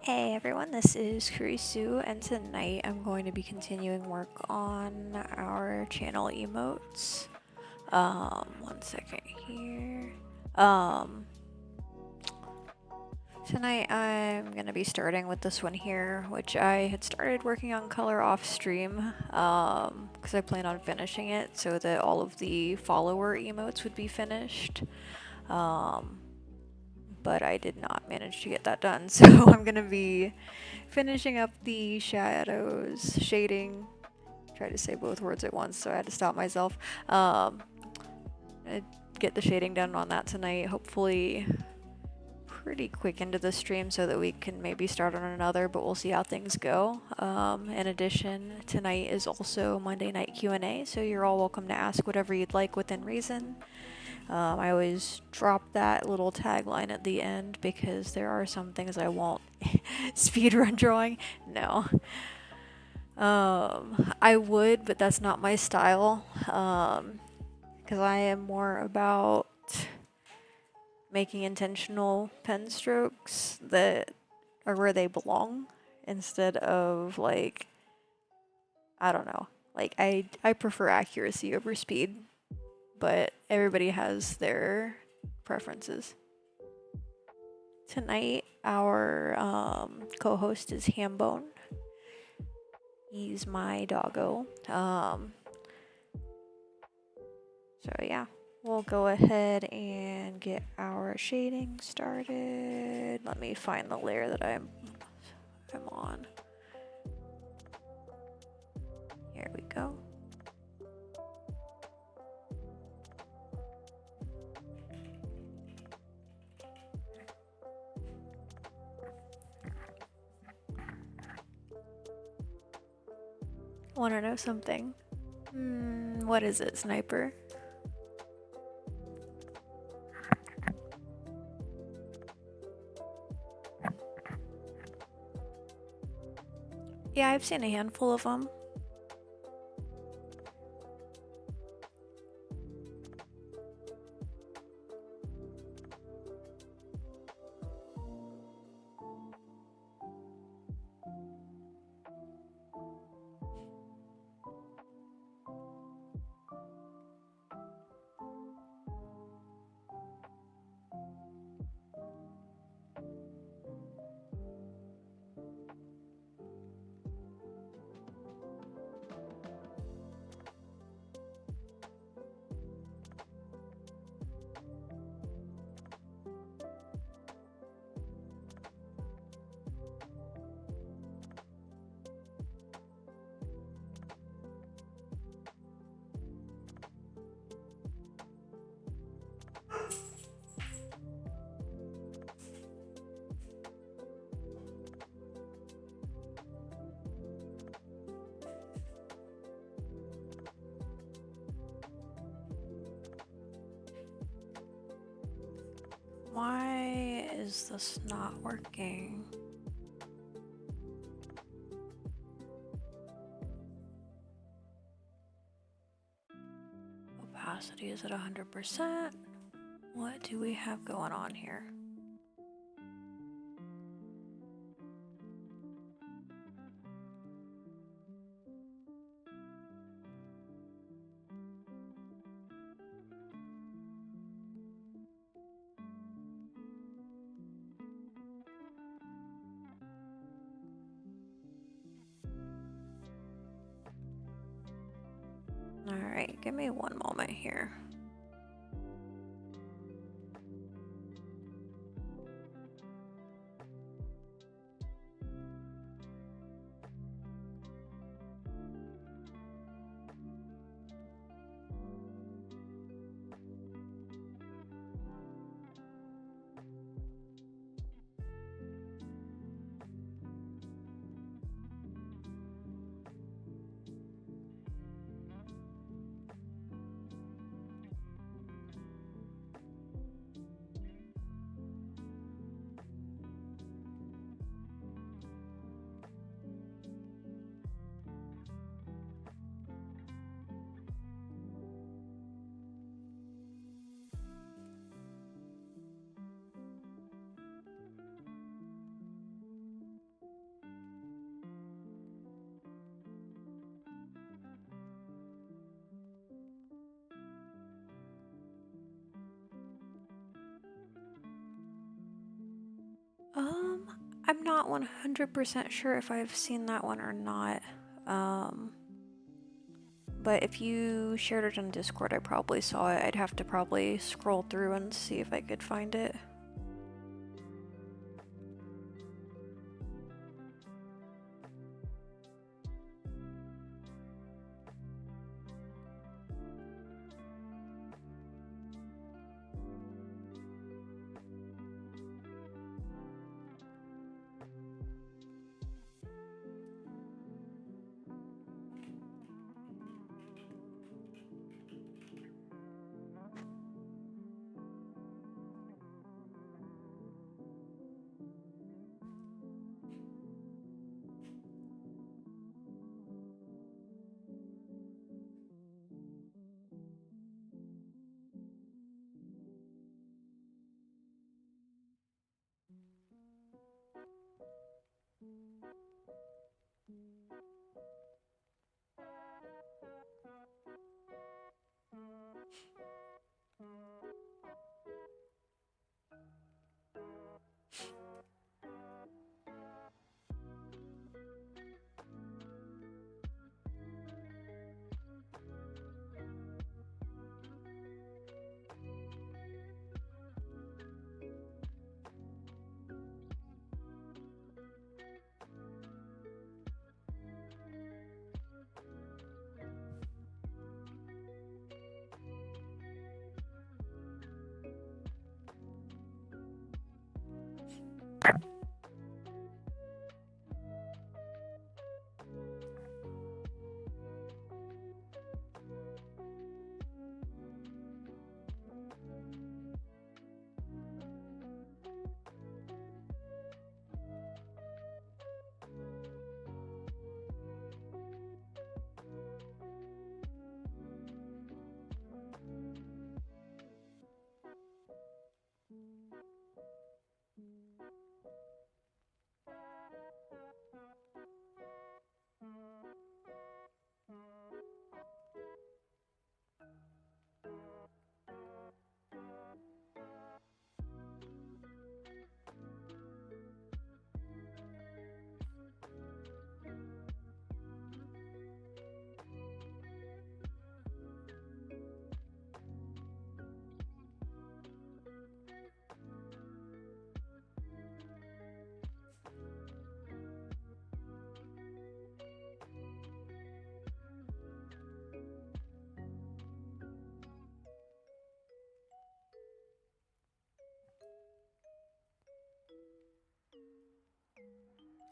Hey everyone, this is Kurisu, and tonight I'm going to be continuing work on our channel emotes. One second here. Tonight I'm gonna be starting with this one here, which I had started working on color off stream, because I plan on finishing it so that all of the follower emotes would be finished. But I did not manage to get that done, so I'm gonna be finishing up the shadows, shading. Tried to say both words at once, so I had to stop myself. I get the shading done on that tonight, hopefully pretty quick into the stream so that we can maybe start on another, but we'll see how things go. In addition, tonight is also Monday night Q&A, so you're all welcome to ask whatever you'd like within reason. I always drop that little tagline at the end because there are some things I won't speedrun drawing. No. I would, but that's not my style. Because I am more about making intentional pen strokes that are where they belong instead of like, I don't know. Like I prefer accuracy over speed, but everybody has their preferences. Tonight, our co-host is Hambone. He's my doggo. So yeah, we'll go ahead and get our shading started. Let me find the layer that I'm on. Here we go. Want to know something? What is it, Sniper? Yeah, I've seen a handful of them. Why is this not working? Opacity is at 100%. What do we have going on here? Alright, give me one moment here. I'm not 100% sure if I've seen that one or not. But if you shared it on Discord, I probably saw it. I'd have to probably scroll through and see if I could find it.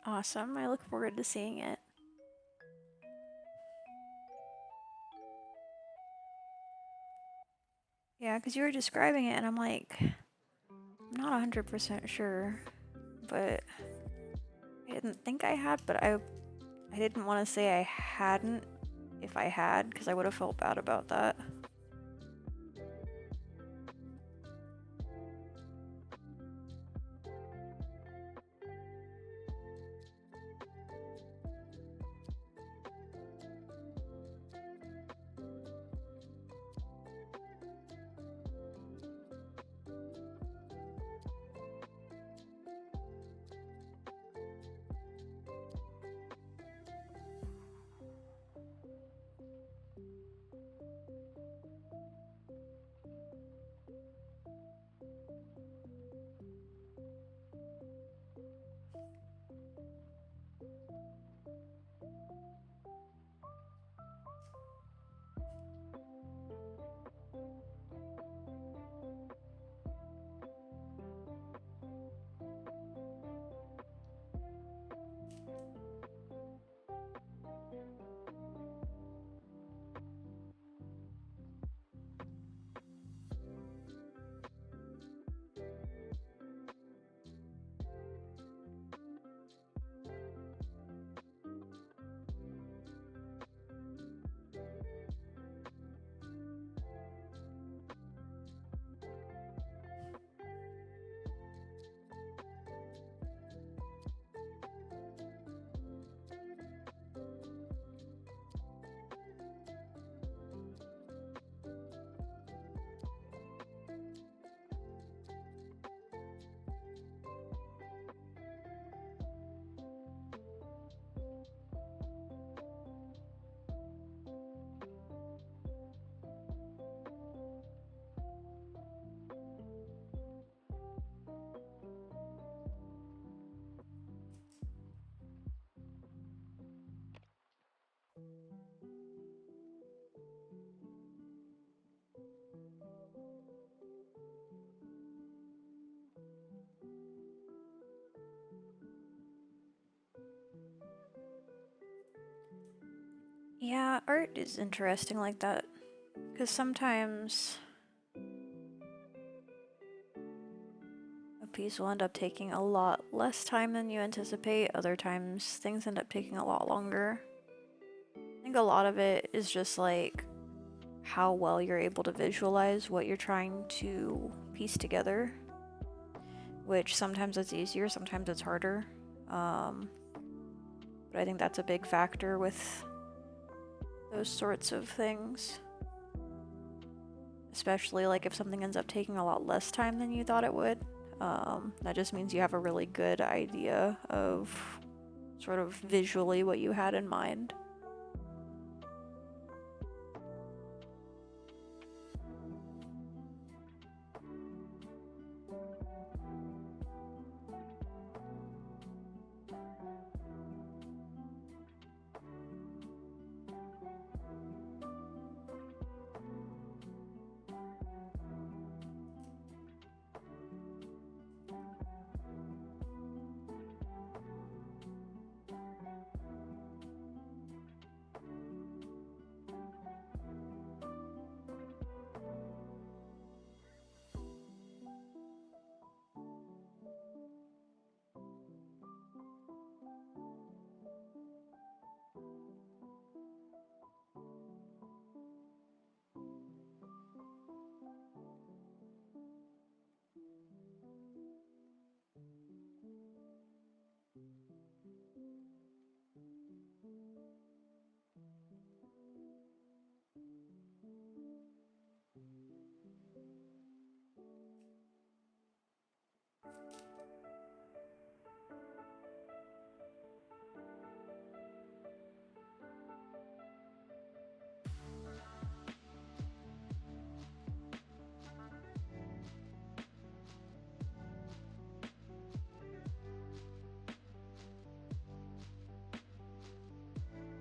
Awesome. I look forward to seeing it. Yeah, because you were describing it, and I'm like, I'm not 100% sure, but I didn't think I had, but I didn't want to say I hadn't if I had, because I would have felt bad about that. Yeah, art is interesting like that. Because sometimes a piece will end up taking a lot less time than you anticipate. Other times, things end up taking a lot longer. I think a lot of it is just like how well you're able to visualize what you're trying to piece together, which sometimes it's easier, sometimes it's harder. But I think that's a big factor with those sorts of things. Especially like if something ends up taking a lot less time than you thought it would. That just means you have a really good idea of sort of visually what you had in mind.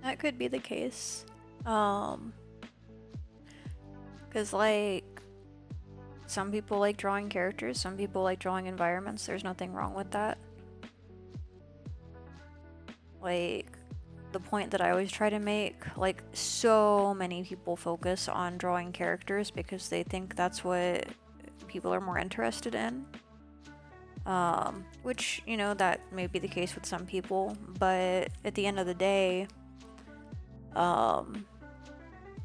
That could be the case. Because like some people like drawing characters, some people like drawing environments. There's nothing wrong with that. Like the point that I always try to make, like so many people focus on drawing characters because they think that's what people are more interested in. Which, you know, that may be the case with some people, but at the end of the day,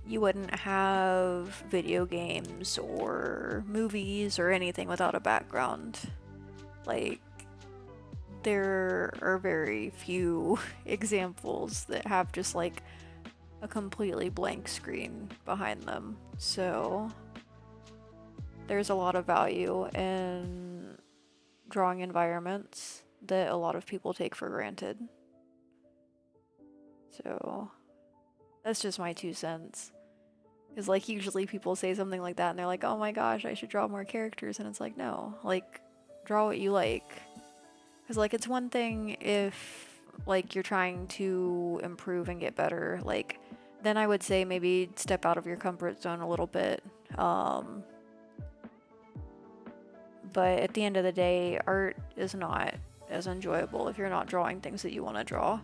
you wouldn't have video games or movies or anything without a background. Like, there are very few examples that have just like a completely blank screen behind them. So, there's a lot of value in drawing environments that a lot of people take for granted. So, that's just my 2 cents. Because, like, usually people say something like that and they're like, oh my gosh, I should draw more characters. And it's like, no, like, draw what you like. Because, like, it's one thing if, like, you're trying to improve and get better. Like, then I would say maybe step out of your comfort zone a little bit. But at the end of the day, art is not as enjoyable if you're not drawing things that you want to draw.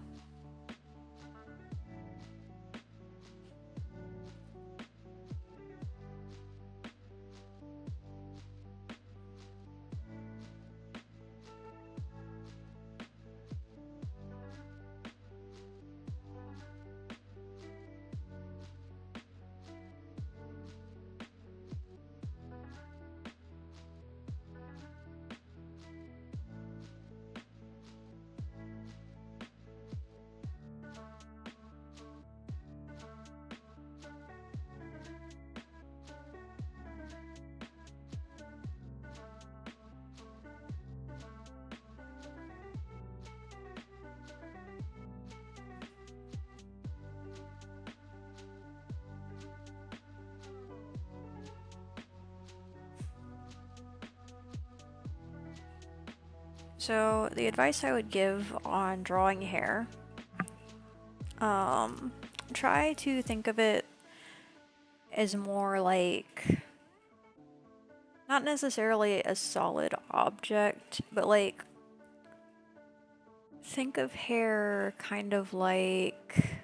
So the advice I would give on drawing hair, try to think of it as more like, not necessarily a solid object, but like, think of hair kind of like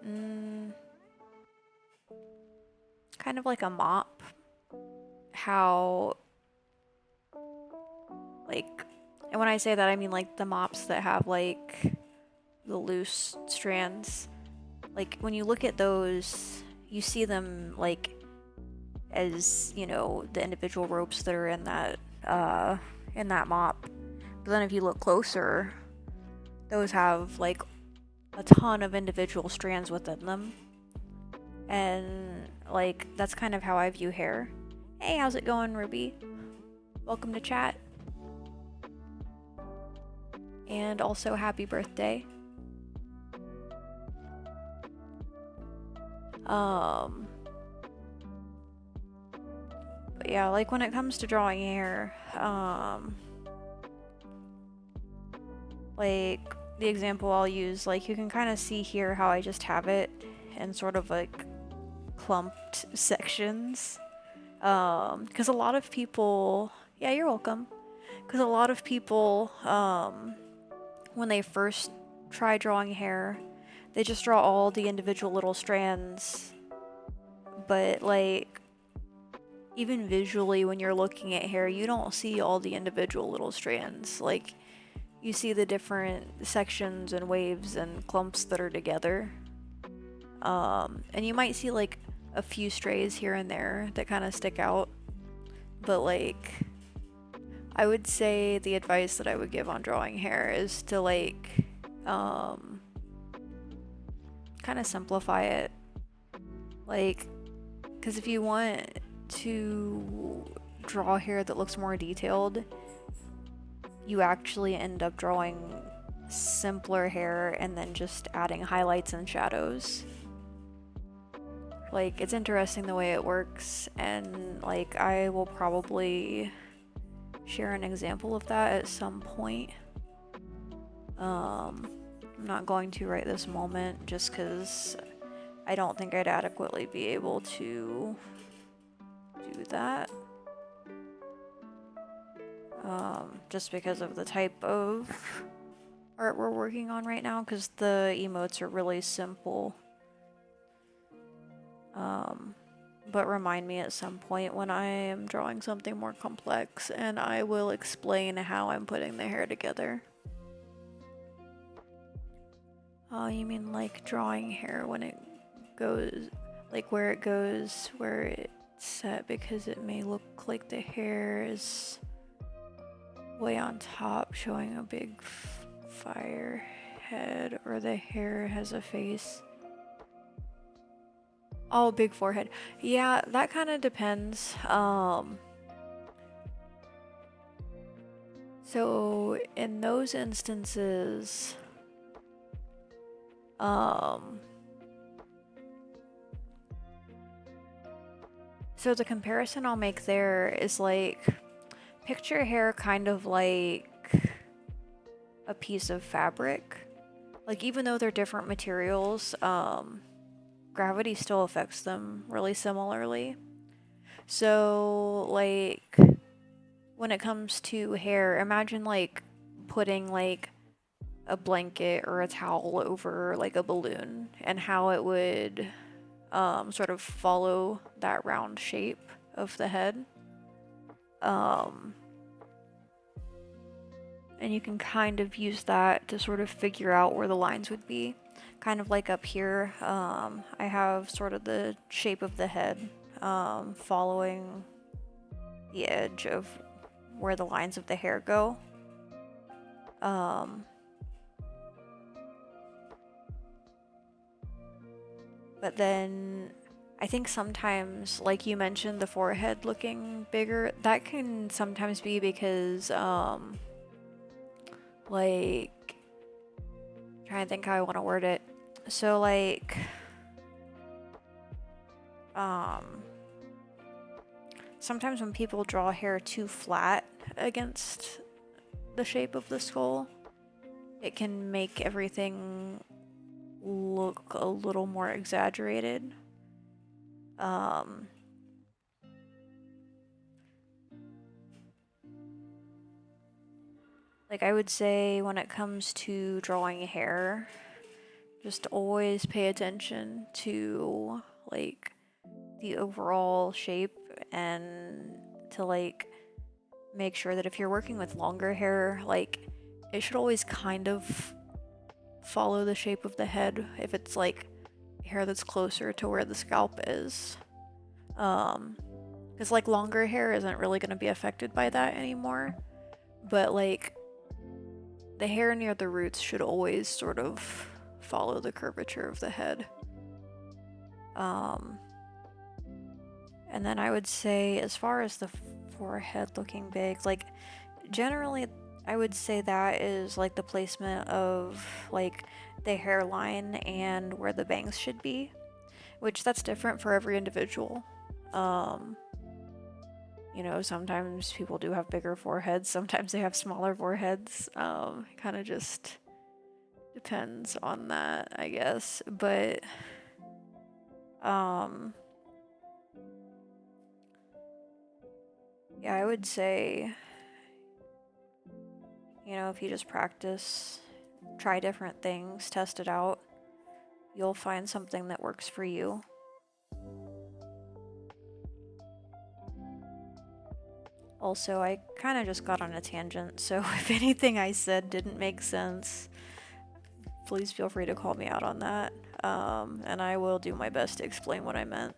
Kind of like a mop. How, like, and when I say that, I mean like the mops that have like the loose strands. Like when you look at those, you see them like as, you know, the individual ropes that are in that mop. But then if you look closer, those have like a ton of individual strands within them. And like that's kind of how I view hair. Hey, how's it going, Ruby? Welcome to chat. And also happy birthday. But yeah, like when it comes to drawing hair, like the example I'll use, like you can kind of see here how I just have it in sort of like clumped sections. Because a lot of people, yeah, you're welcome. Because a lot of people, when they first try drawing hair, they just draw all the individual little strands. But like, even visually, when you're looking at hair, you don't see all the individual little strands. Like, you see the different sections and waves and clumps that are together. And you might see like a few strays here and there that kind of stick out. But like, I would say the advice that I would give on drawing hair is to like, kind of simplify it. Like, because if you want to draw hair that looks more detailed, you actually end up drawing simpler hair and then just adding highlights and shadows. Like, it's interesting the way it works, and like I will probably share an example of that at some point. I'm not going to right this moment just because I don't think I'd adequately be able to do that. Just because of the type of art we're working on right now, because the emotes are really simple. But remind me at some point when I am drawing something more complex, and I will explain how I'm putting the hair together. Oh, you mean like drawing hair when it goes, like where it goes, where it's set, because it may look like the hair is way on top, showing a big fire head, or the hair has a face. Oh, big forehead. Yeah, that kind of depends. So in those instances, so the comparison I'll make there is like, picture hair kind of like a piece of fabric. Like even though they're different materials, gravity still affects them really similarly. So like when it comes to hair, imagine like putting like a blanket or a towel over like a balloon, and how it would sort of follow that round shape of the head. And you can kind of use that to sort of figure out where the lines would be. Kind of like up here, I have sort of the shape of the head following the edge of where the lines of the hair go. But then I think sometimes, like you mentioned, the forehead looking bigger, that can sometimes be because, like, I'm trying to think how I want to word it. So, like, sometimes when people draw hair too flat against the shape of the skull, it can make everything look a little more exaggerated. Like I would say when it comes to drawing hair, Just always pay attention to like the overall shape and to like make sure that if you're working with longer hair, like it should always kind of follow the shape of the head if it's like hair that's closer to where the scalp is. Because like longer hair isn't really going to be affected by that anymore, but like the hair near the roots should always sort of follow the curvature of the head. And then I would say, as far as the forehead looking big, like generally I would say that is like the placement of like the hairline and where the bangs should be, which that's different for every individual. You know, sometimes people do have bigger foreheads, sometimes they have smaller foreheads. It kind of just depends on that, I guess. But yeah, I would say, you know, if you just practice, try different things, test it out, you'll find something that works for you. Also, I kind of just got on a tangent, so if anything I said didn't make sense, please feel free to call me out on that, and I will do my best to explain what I meant.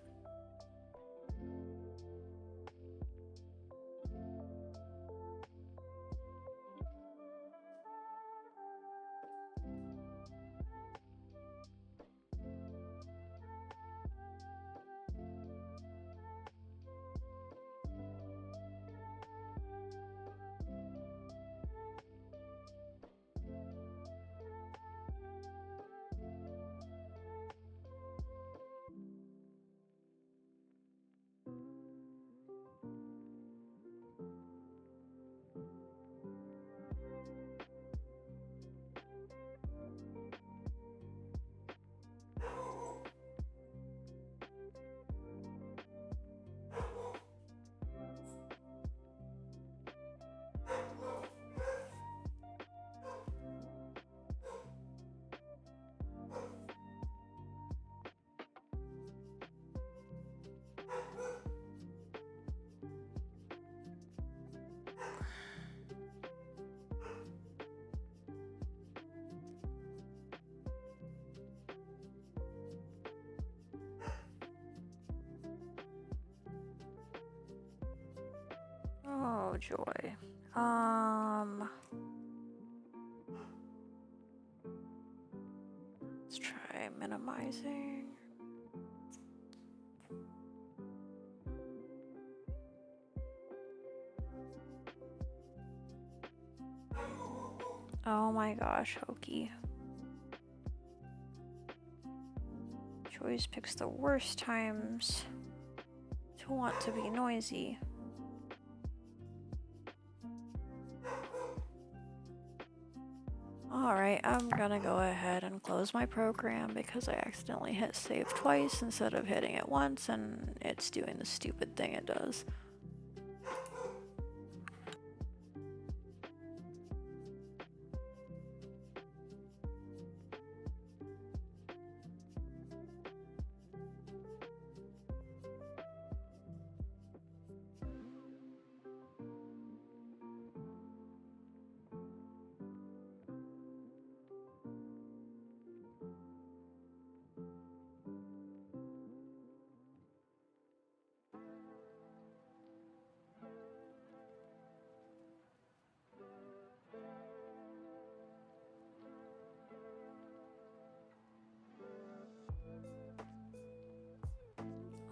Oh, joy. Let's try minimizing. Oh my gosh, Hokey. Joyce picks the worst times to want to be noisy. Alright, I'm gonna go ahead and close my program because I accidentally hit save twice instead of hitting it once, and it's doing the stupid thing it does.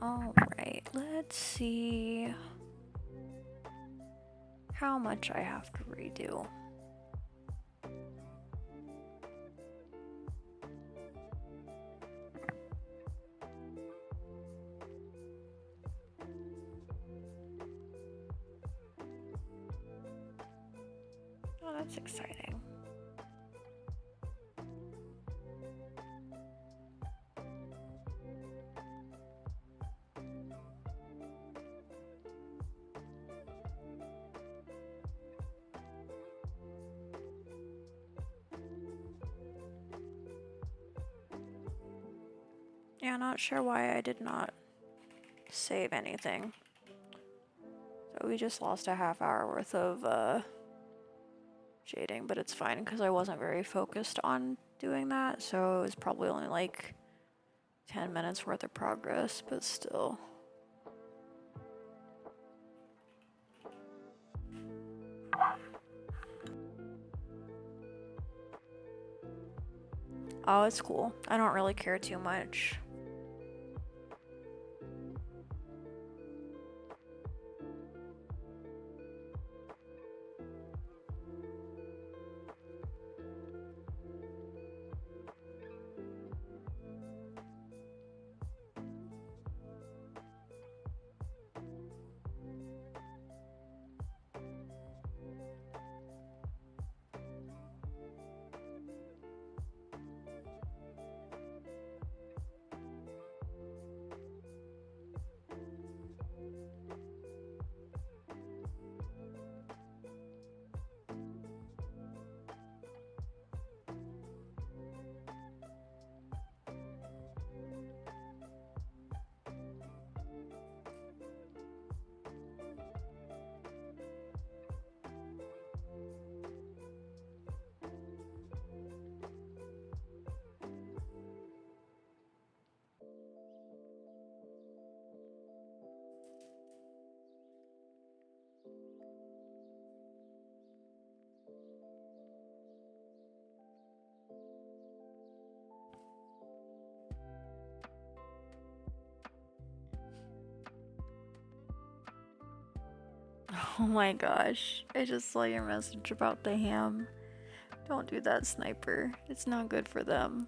Alright, let's see how much I have to redo. Oh, that's exciting. Yeah, not sure why I did not save anything. So we just lost a half hour worth of shading, but it's fine because I wasn't very focused on doing that, so it was probably only like 10 minutes worth of progress, but still. Oh, it's cool. I don't really care too much. Oh my gosh, I just saw your message about the ham. Don't do that, Sniper. It's not good for them.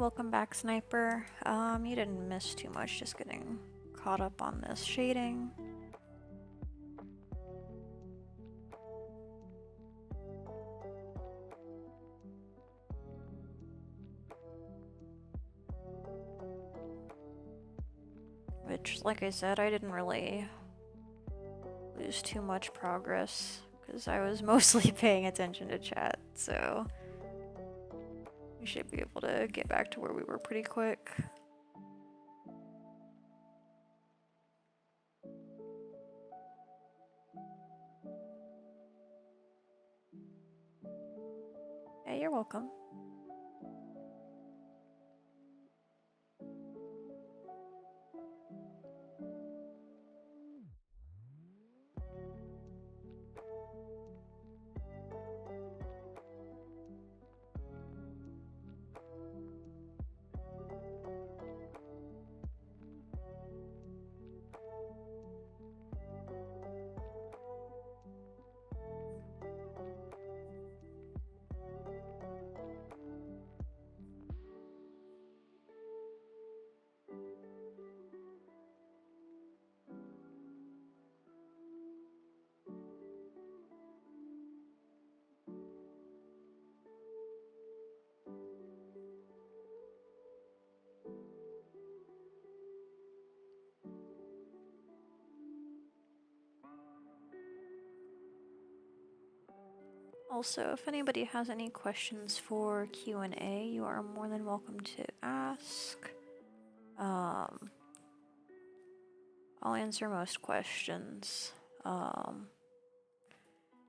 welcome back, Sniper. You didn't miss too much, just getting caught up on this shading. Which, like I said, I didn't really lose too much progress because I was mostly paying attention to chat, so we should be able to get back to where we were pretty quick. Hey, you're welcome. Also, if anybody has any questions for Q&A, you are more than welcome to ask. I'll answer most questions.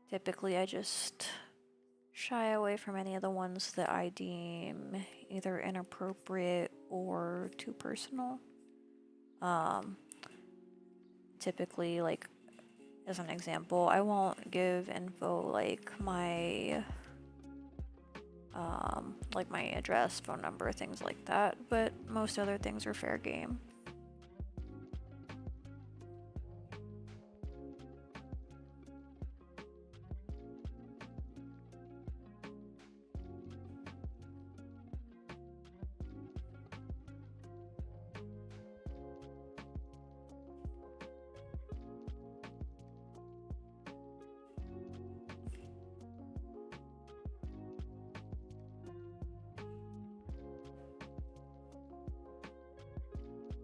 Typically, I just shy away from any of the ones that I deem either inappropriate or too personal. Typically, like, as an example, I won't give info like my address, phone number, things like that, but most other things are fair game.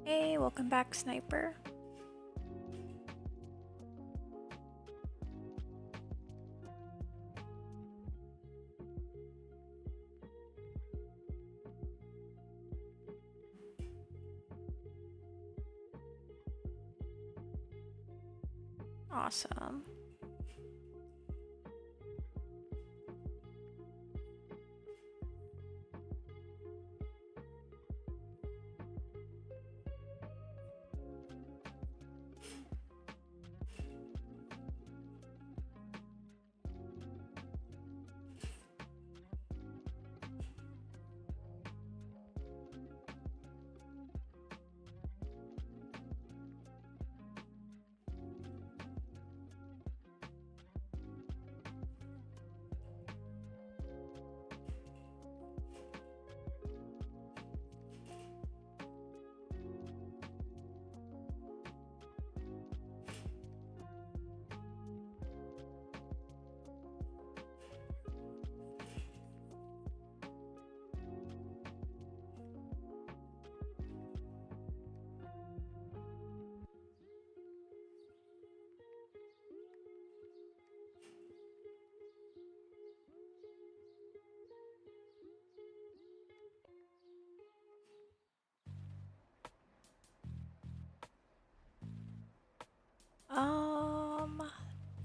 Hey, welcome back, Sniper. Awesome.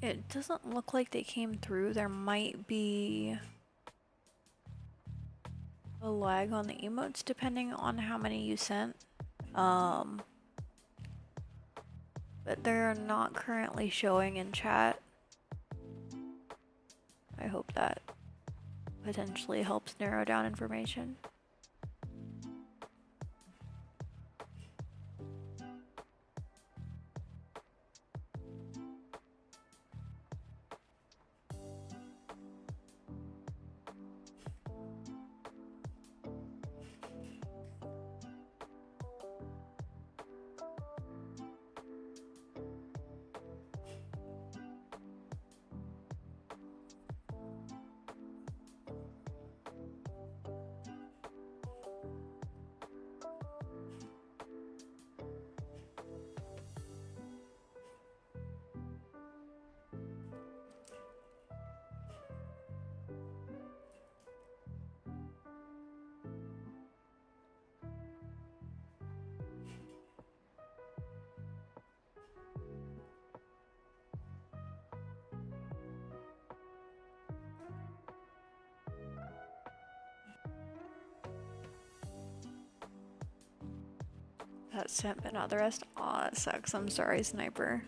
It doesn't look like they came through. There might be a lag on the emotes depending on how many you sent. But they're not currently showing in chat. I hope that potentially helps narrow down information. That's him, but not the rest. Aw, that sucks. I'm sorry, Sniper.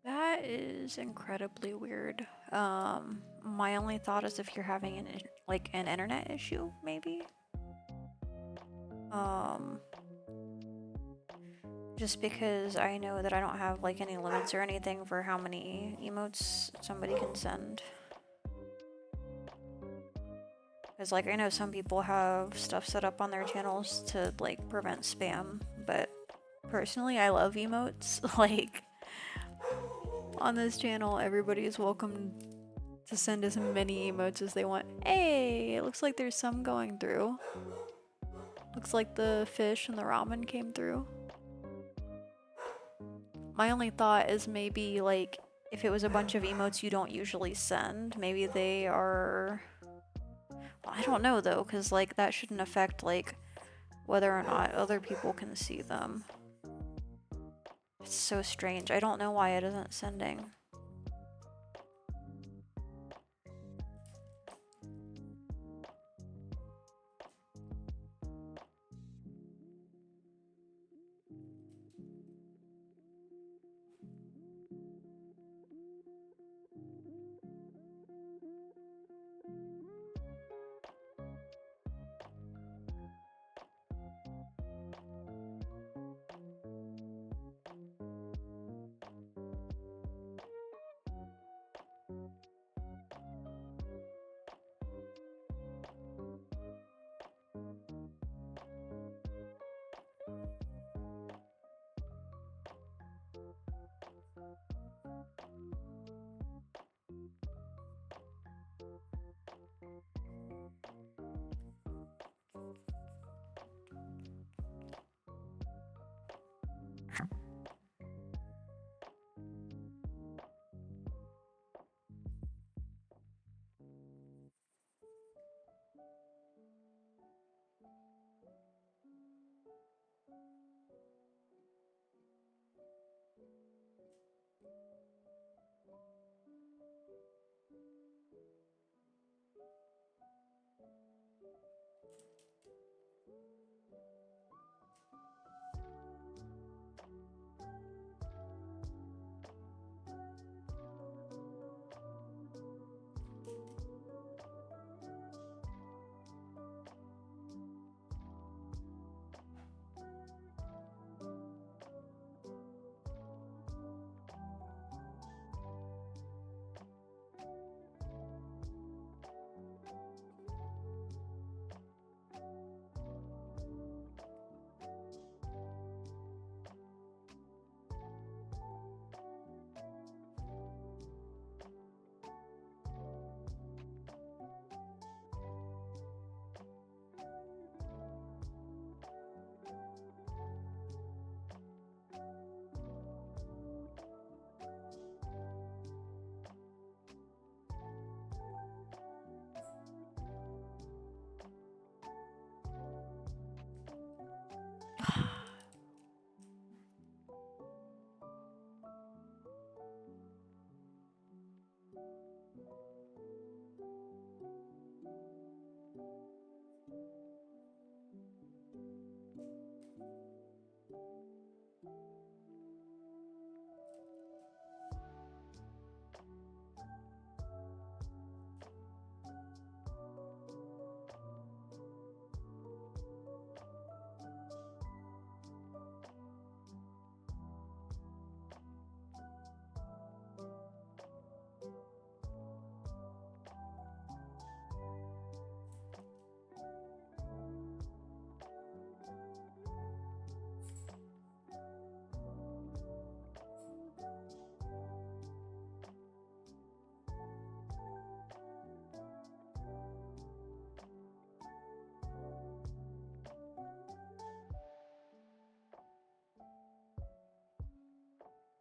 That is incredibly weird. My only thought is if you're having an internet issue, maybe. Um, just because I know that I don't have like any limits or anything for how many emotes somebody can send. Because like I know some people have stuff set up on their channels to like prevent spam, but personally I love emotes. Like on this channel everybody is welcome to send as many emotes as they want. Hey, it looks like there's some going through. Looks like the fish and the ramen came through. My only thought is maybe like if it was a bunch of emotes you don't usually send, maybe they are... Well, I don't know though, because like that shouldn't affect like whether or not other people can see them. It's so strange. I don't know why it isn't sending.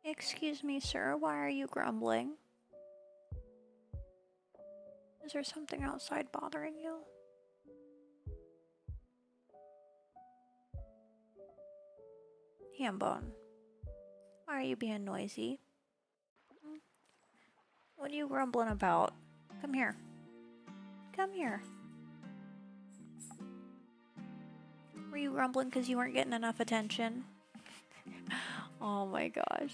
Excuse me, sir, why are you grumbling? Is there something outside bothering you? Hambone, why are you being noisy? What are you grumbling about? Come here. Come here. Were you grumbling because you weren't getting enough attention? Oh my gosh.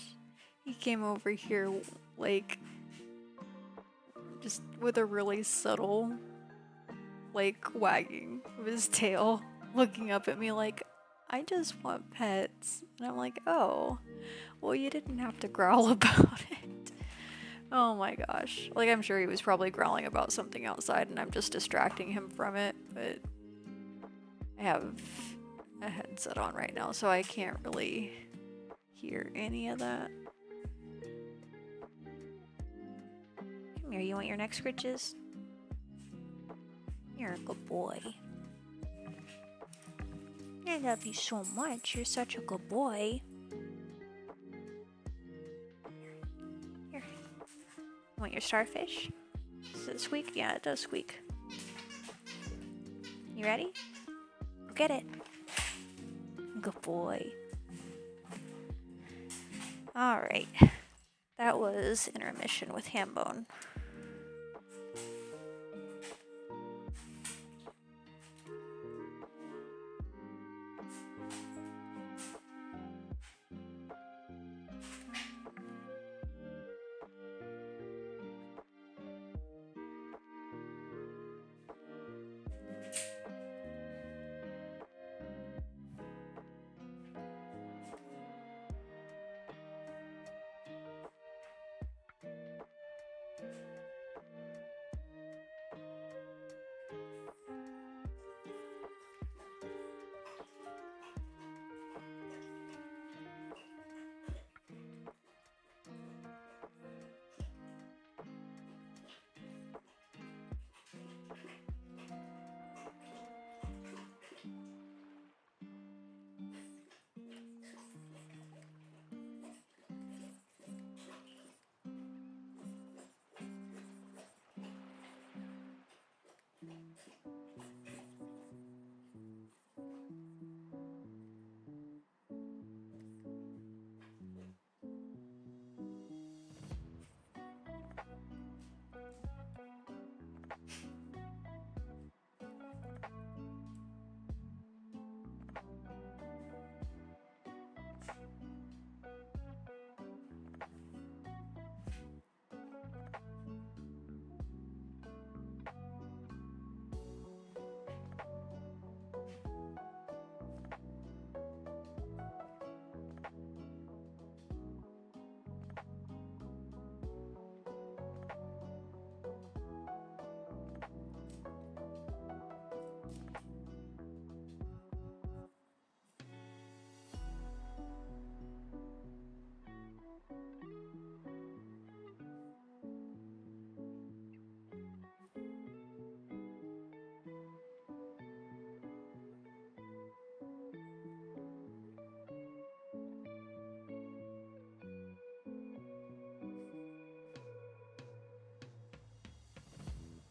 He came over here, like, just with a really subtle, like, wagging of his tail, looking up at me like, I just want pets. And I'm like, oh, well, you didn't have to growl about it. Oh my gosh. Like, I'm sure he was probably growling about something outside and I'm just distracting him from it, but I have a headset on right now, so I can't really hear any of that. Come here, you want your neck scritches? You're a good boy. I love you so much. You're such a good boy. Here. You want your starfish? Does it squeak? Yeah, it does squeak. You ready? Go get it. Good boy. Alright. That was intermission with Hambone.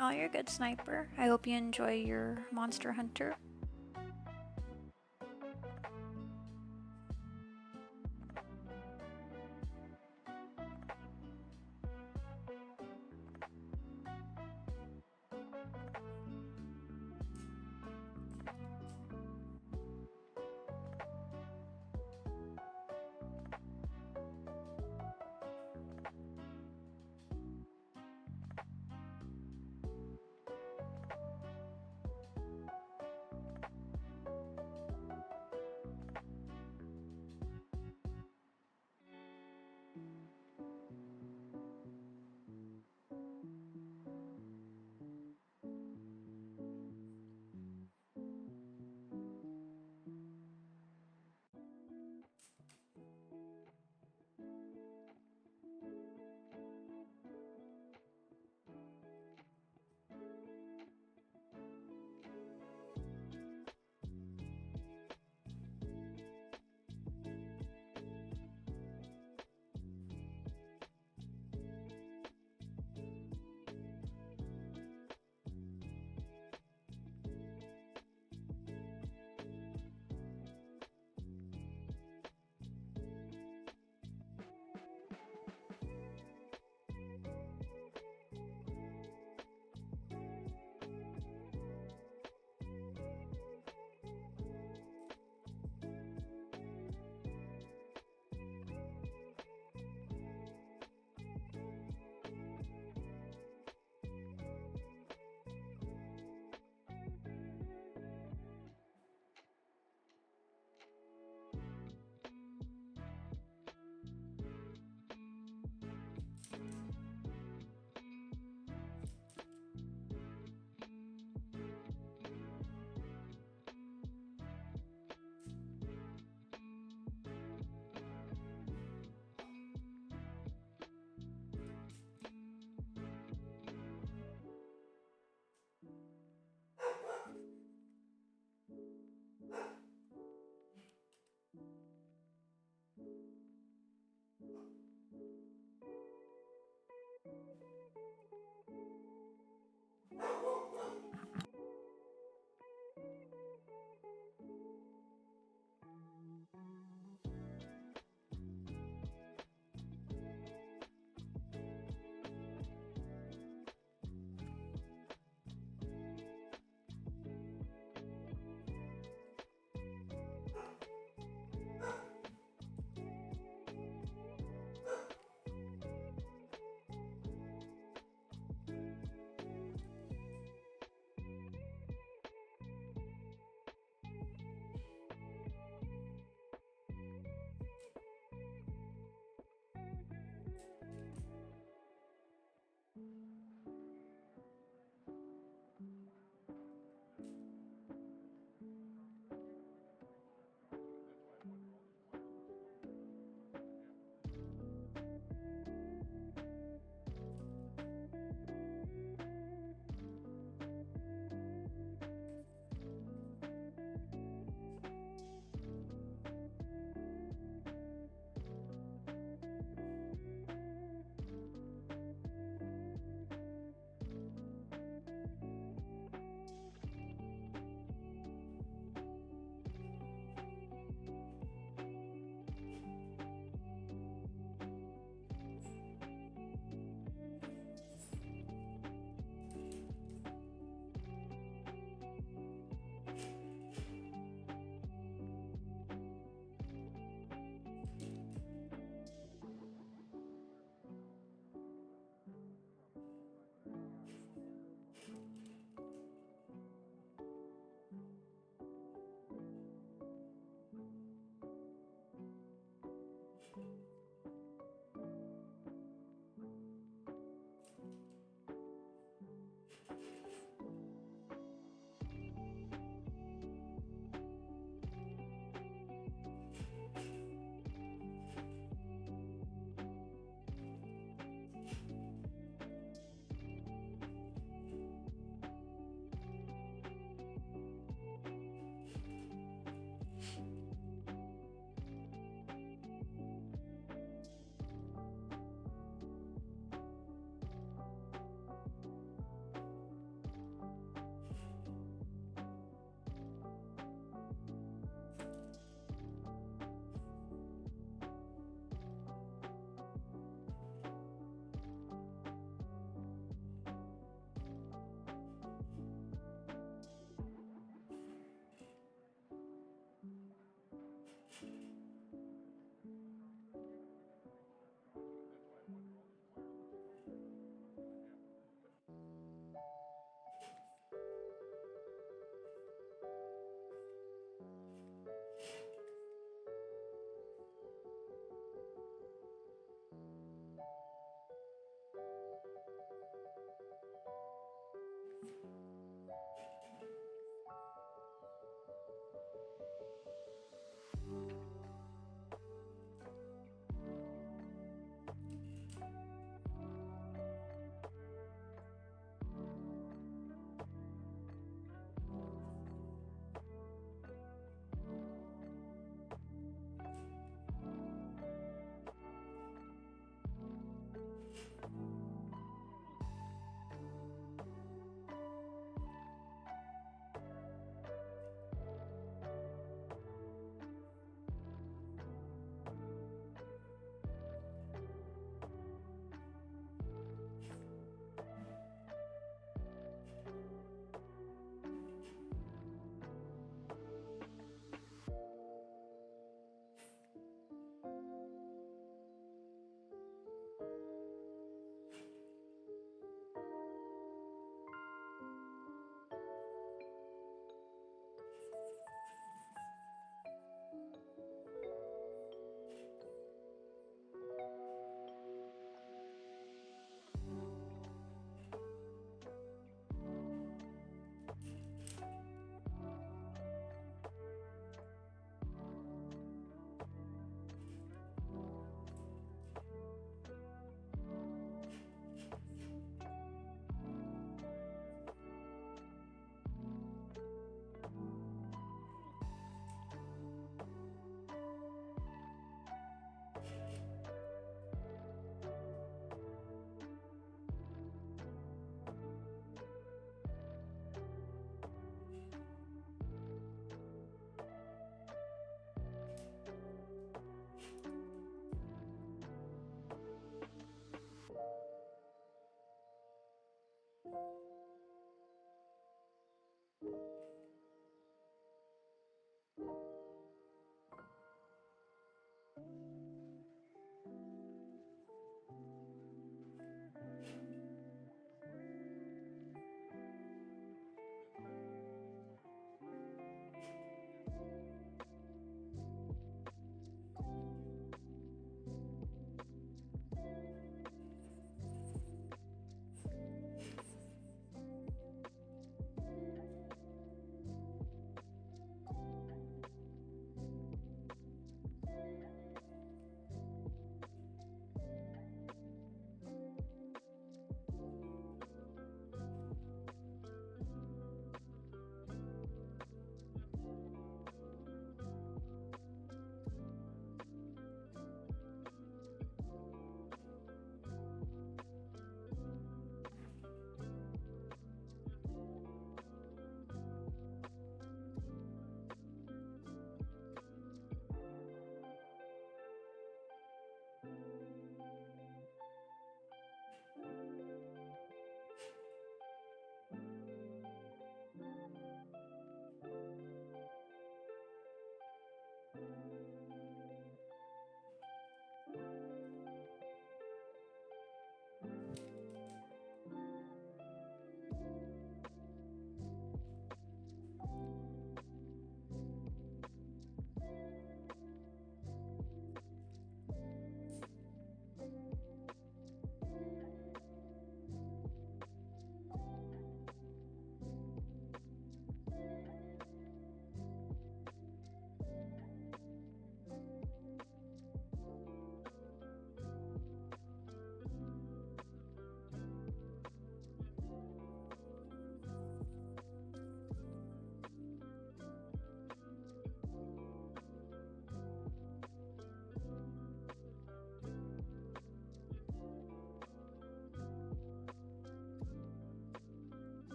Oh, you're a good sniper. I hope you enjoy your monster hunter.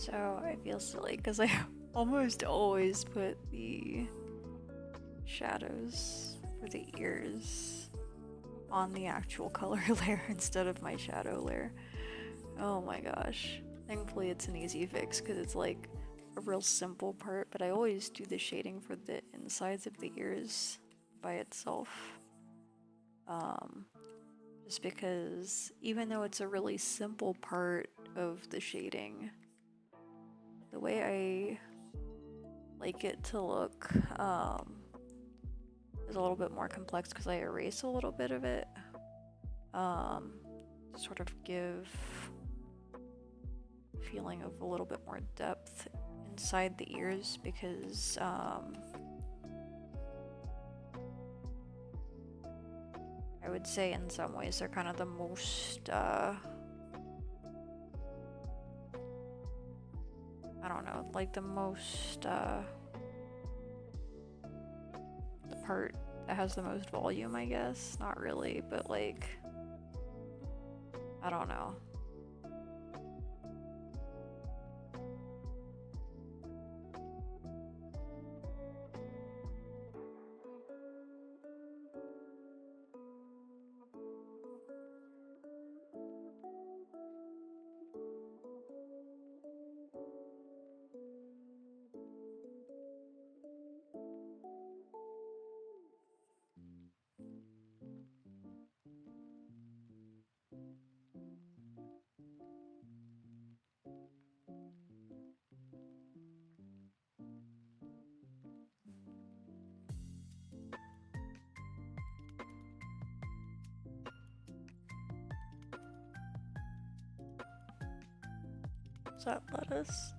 So I feel silly because I almost always put the shadows for the ears on the actual color layer instead of my shadow layer. Oh my gosh. Thankfully it's an easy fix because it's like a real simple part, but I always do the shading for the insides of the ears by itself. Just because even though it's a really simple part of the shading, the way I like it to look is a little bit more complex because I erase a little bit of it. Sort of give a feeling of a little bit more depth inside the ears because I would say in some ways they're kind of the most I don't know, like the most the part that has the most volume, I guess. Not really, but like I don't know. Is that lettuce?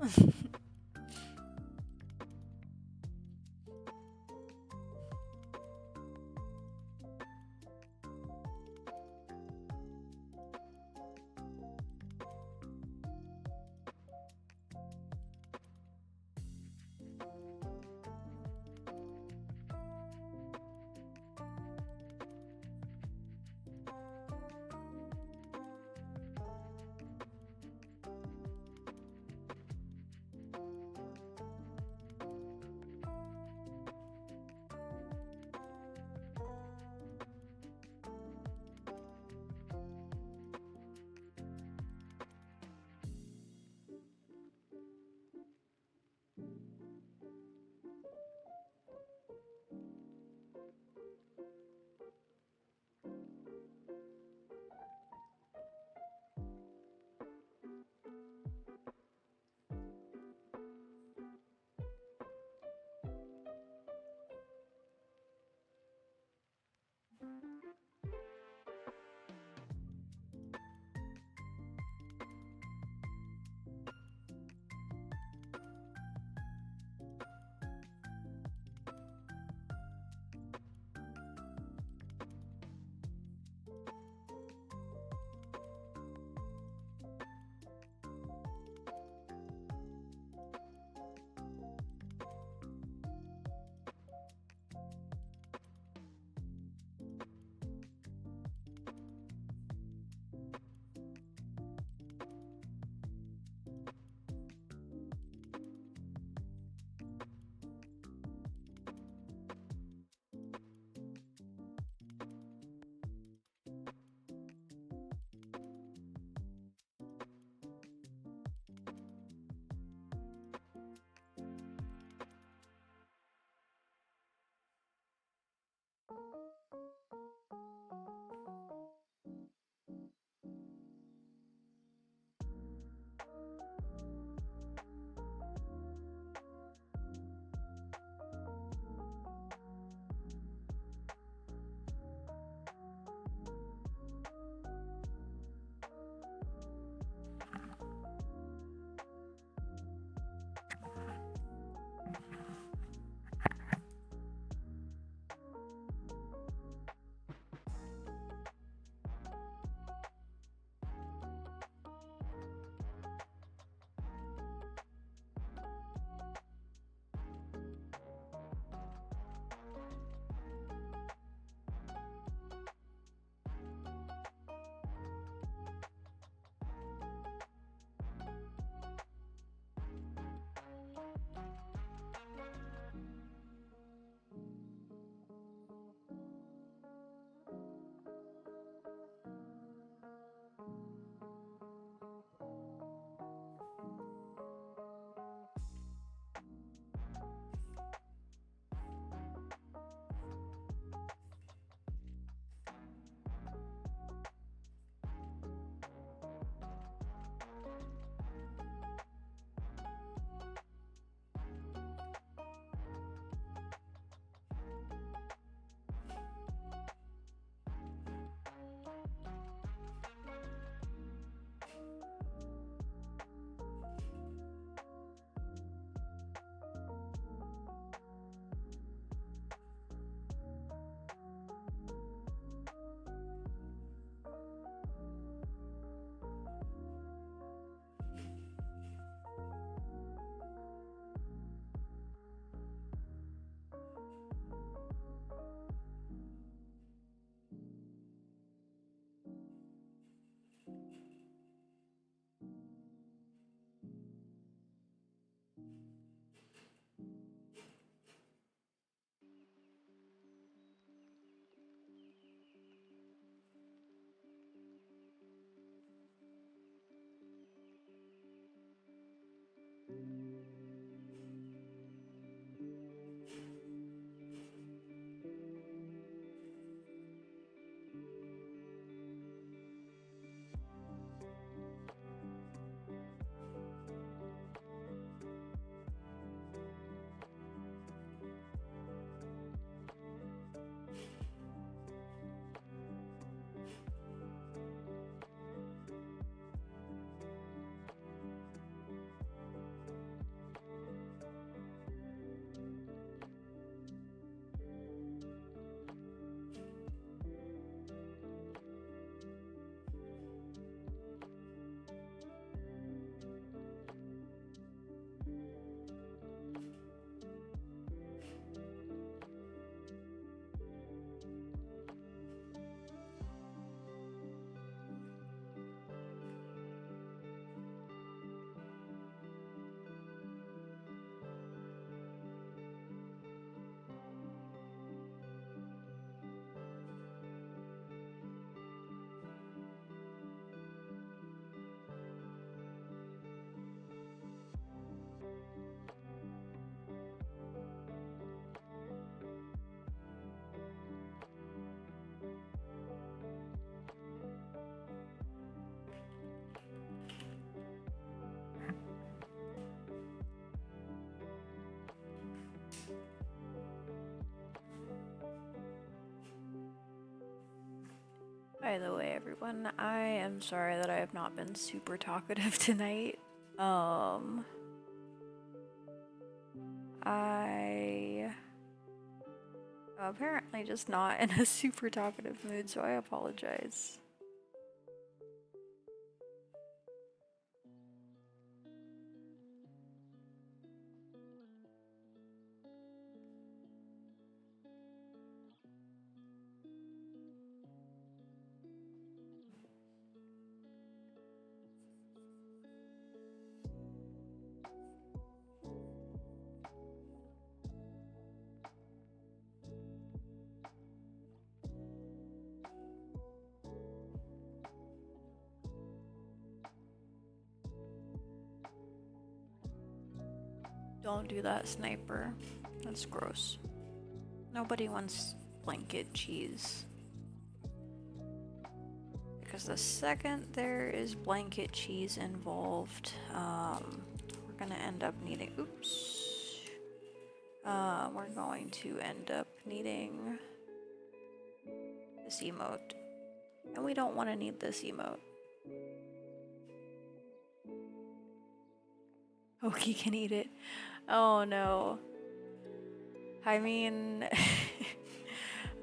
By the way, everyone, I am sorry that I have not been super talkative tonight. I am apparently just not in a super talkative mood, so I apologize. Don't do that, Sniper. That's gross. Nobody wants blanket cheese. Because the second there is blanket cheese involved, we're gonna end up needing, oops. We're going to end up needing this emote. And we don't want to need this emote. Oki can eat it. Oh no. I mean,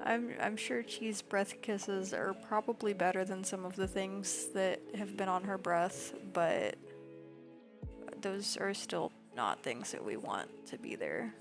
I'm sure cheese breath kisses are probably better than some of the things that have been on her breath, but those are still not things that we want to be there.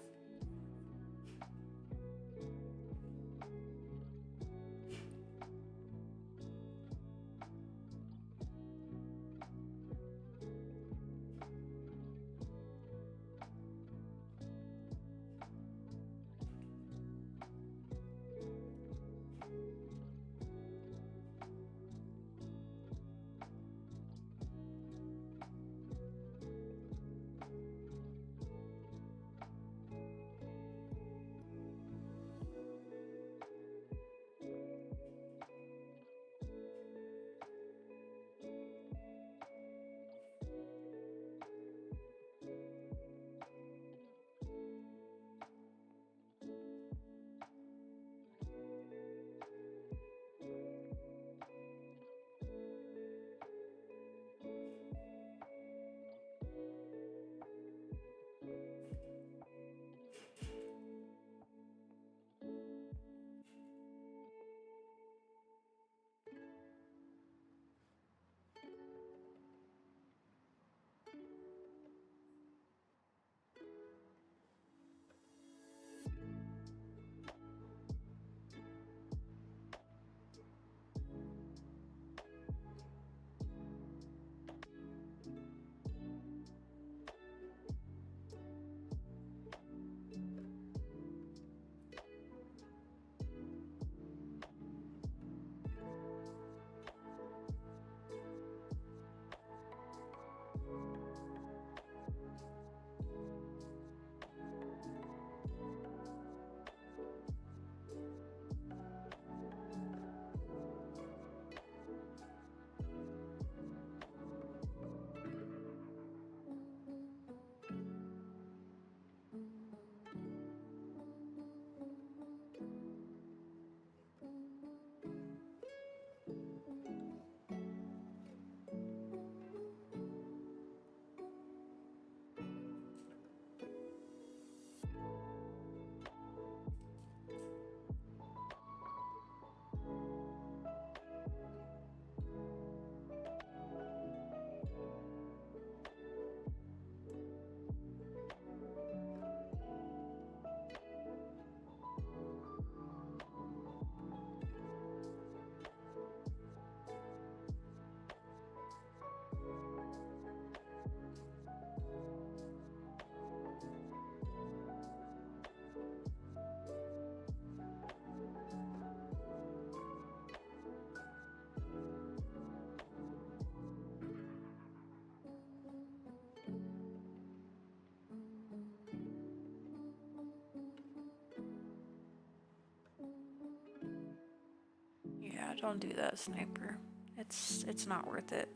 Yeah, don't do that, Sniper. It's not worth it.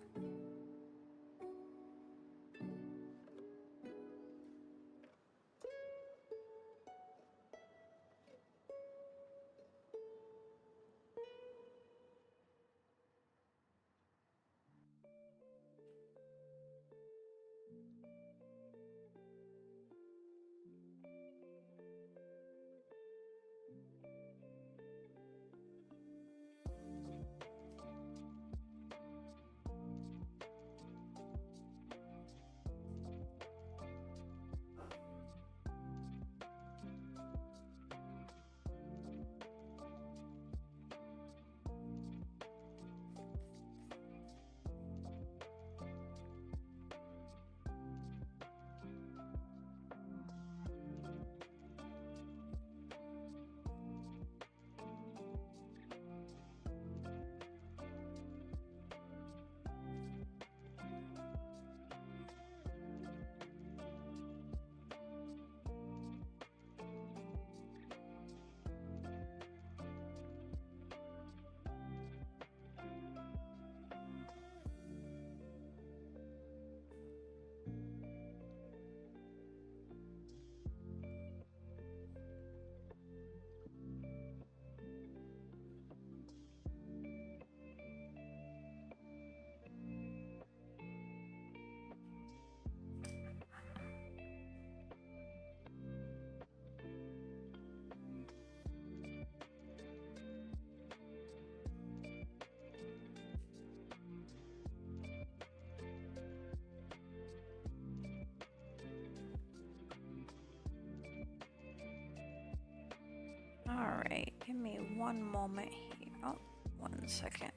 Give me one moment here. Oh, 1 second.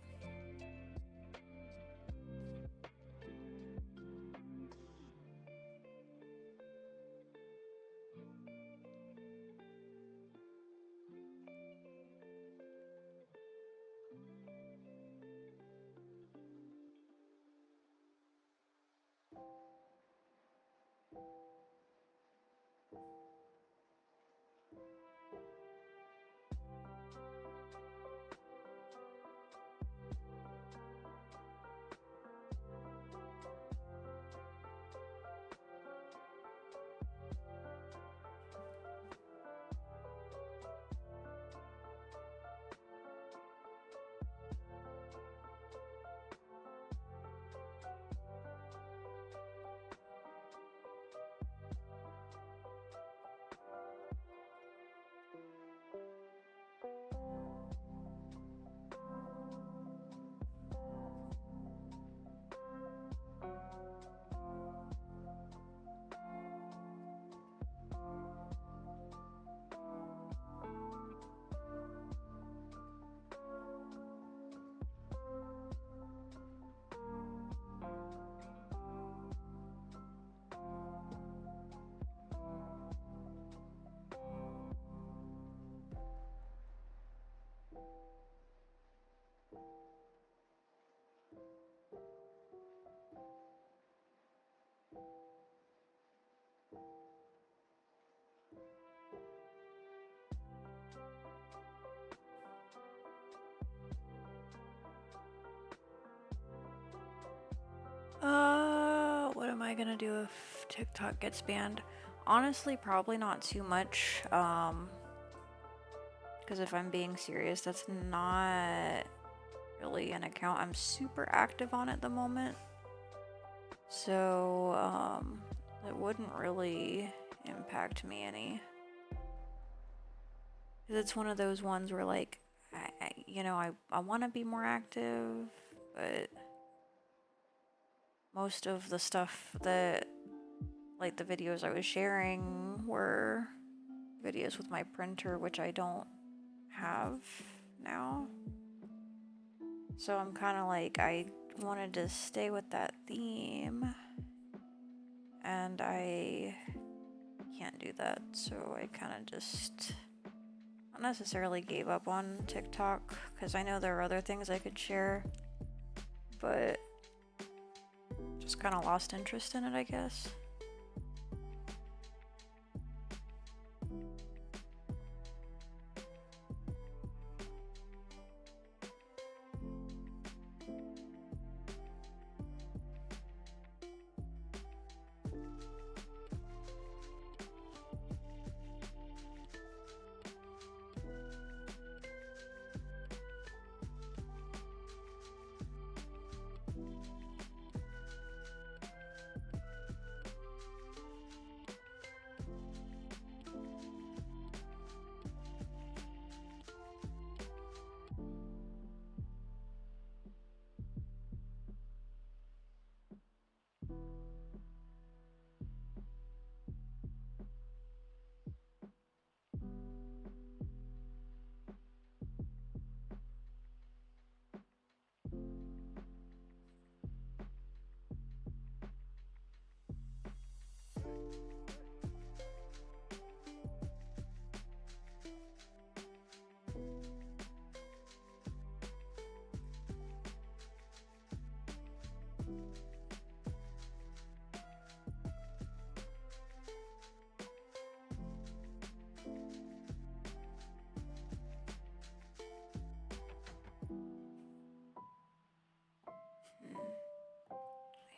What am I gonna do if TikTok gets banned? Honestly, probably not too much. Because if I'm being serious, that's not really an account I'm super active on at the moment. So, it wouldn't really impact me any. Because it's one of those ones where, like, I want to be more active, but most of the stuff that, like, the videos I was sharing were videos with my printer, which I don't have now. So I'm kind of like, I wanted to stay with that theme, and I can't do that, so I kind of just not necessarily gave up on TikTok, because I know there are other things I could share, but just kind of lost interest in it, I guess.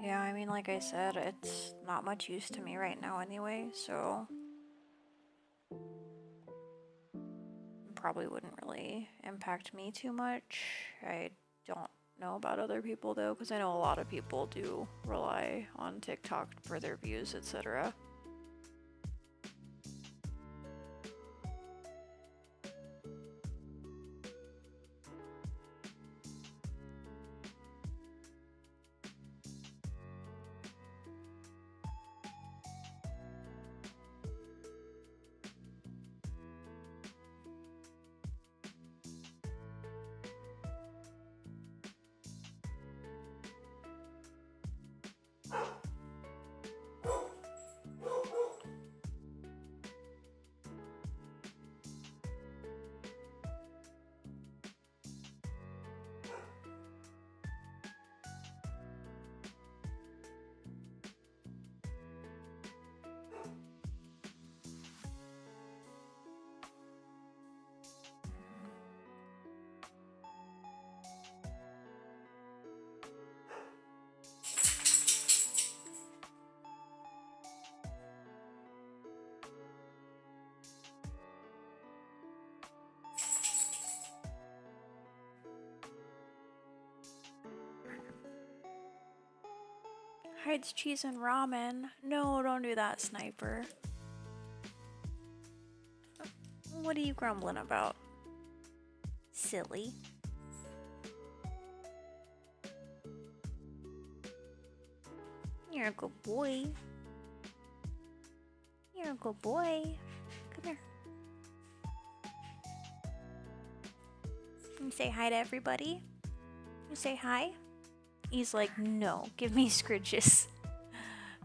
Yeah, I mean, like I said, it's not much use to me right now anyway, so probably wouldn't really impact me too much. I don't know about other people though, because I know a lot of people do rely on TikTok for their views, etc. Hides cheese and ramen. No, don't do that, Sniper. What are you grumbling about? Silly. You're a good boy. You're a good boy. Come here. You say hi to everybody? You say hi? He's like, no, give me scritches.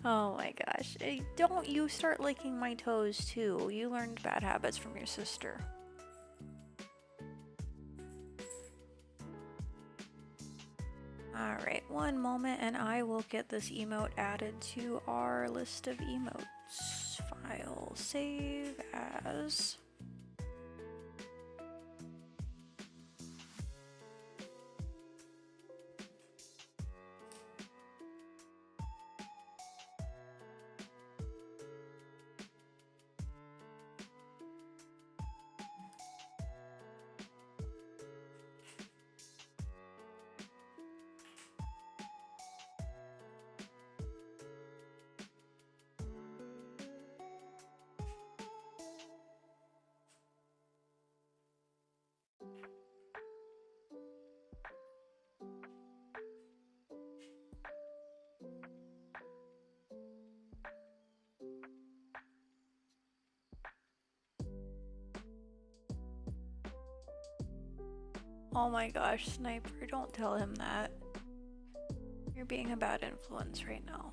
Oh my gosh. Don't you start licking my toes too. You learned bad habits from your sister. Alright, one moment and I will get this emote added to our list of emotes. File, save as. Oh my gosh, Sniper, don't tell him that. You're being a bad influence right now.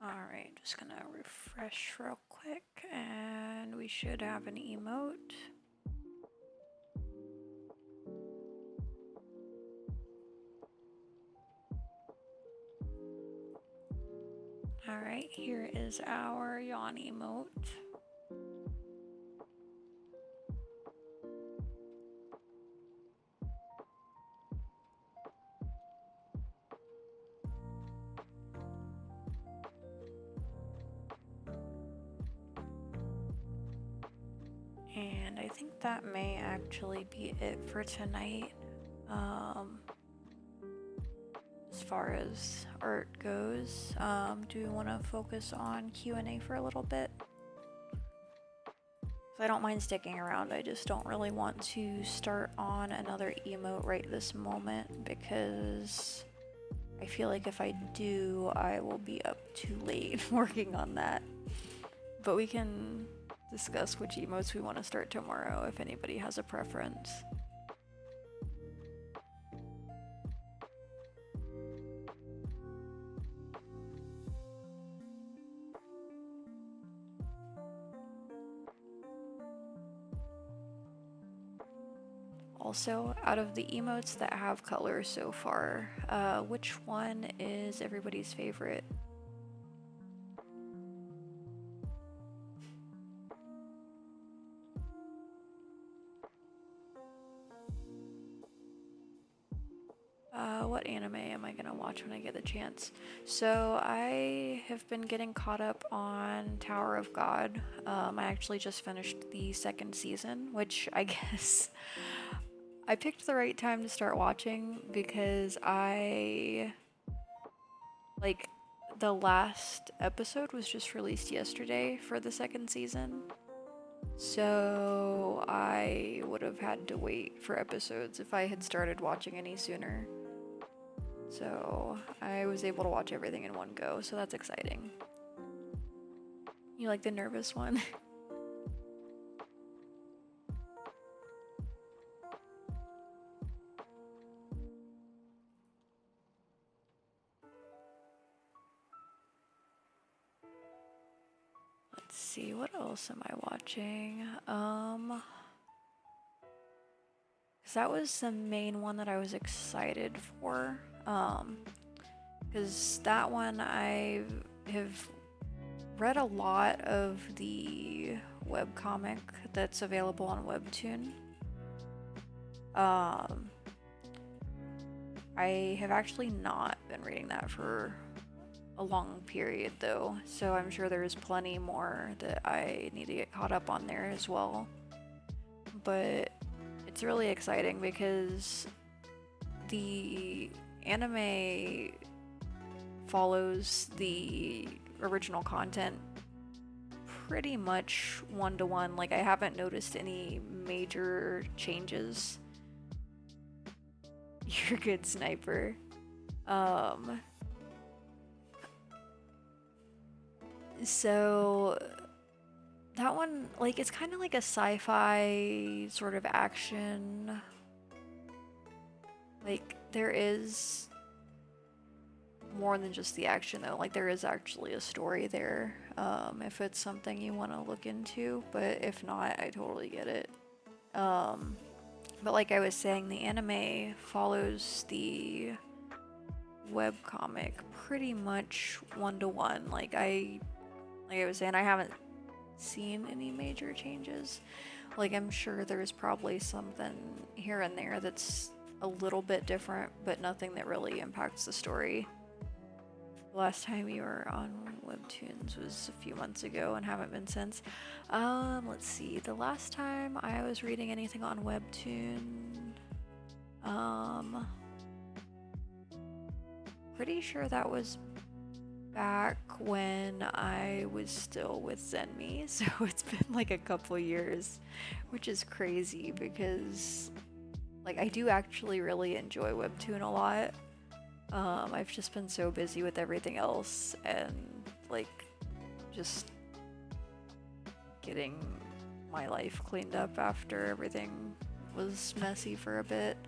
Alright, just gonna refresh real quick and we should have an emote. Alright, here is our yawn emote. And I think that may actually be it for tonight. As far as art goes, do we want to focus on Q&A for a little bit? I don't mind sticking around, I just don't really want to start on another emote right this moment because I feel like if I do, I will be up too late working on that. But we can discuss which emotes we want to start tomorrow if anybody has a preference. Also, out of the emotes that have color so far, which one is everybody's favorite? What anime am I gonna watch when I get the chance? So I have been getting caught up on Tower of God. I actually just finished the second season, which I guess I picked the right time to start watching because like the last episode was just released yesterday for the second season. So I would have had to wait for episodes if I had started watching any sooner. So I was able to watch everything in one go, so that's exciting. You like the nervous one? Let's see, what else am I watching? 'Cause that was the main one that I was excited for. Because that one I have read a lot of the webcomic that's available on Webtoon. Um, I have actually not been reading that for a long period though, so I'm sure there's plenty more that I need to get caught up on there as well. But it's really exciting because the anime follows the original content pretty much one to one. Like, I haven't noticed any major changes. You're a good sniper. Um, so that one, like, it's kind of like a sci-fi sort of action. Like, there is more than just the action though. Like, there is actually a story there, if it's something you want to look into, but if not, I totally get it. But like I was saying, the anime follows the webcomic pretty much one to one. Like I was saying, I haven't seen any major changes. Like, I'm sure there's probably something here and there that's a little bit different, but nothing that really impacts the story. The last time you were on Webtoons was a few months ago and haven't been since. Let's see. The last time I was reading anything on Webtoon, pretty sure that was back when I was still with ZenMe, so it's been like a couple years, which is crazy because like I do actually really enjoy Webtoon a lot. I've just been so busy with everything else and like just getting my life cleaned up after everything was messy for a bit.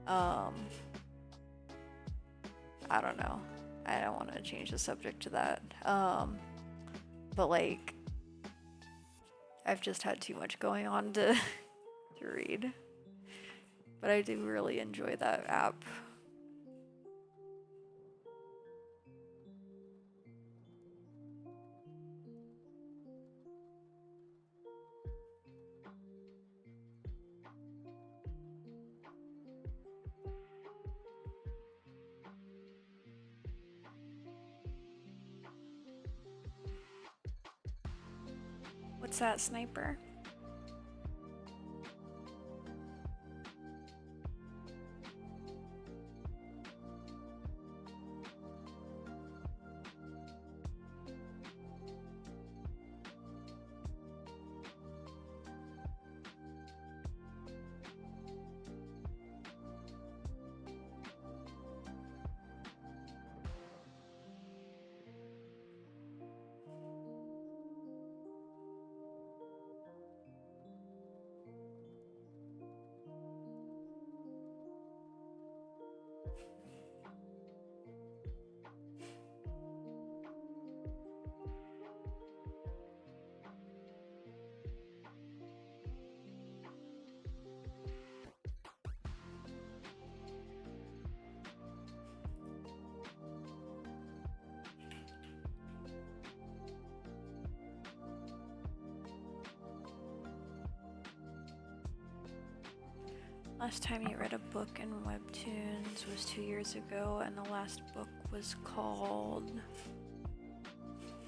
I don't know. I don't want to change the subject to that. But like, I've just had too much going on to to read. But I do really enjoy that app. What's that, sniper? Last time you read a book in Webtoons was 2 years ago, and the last book was called...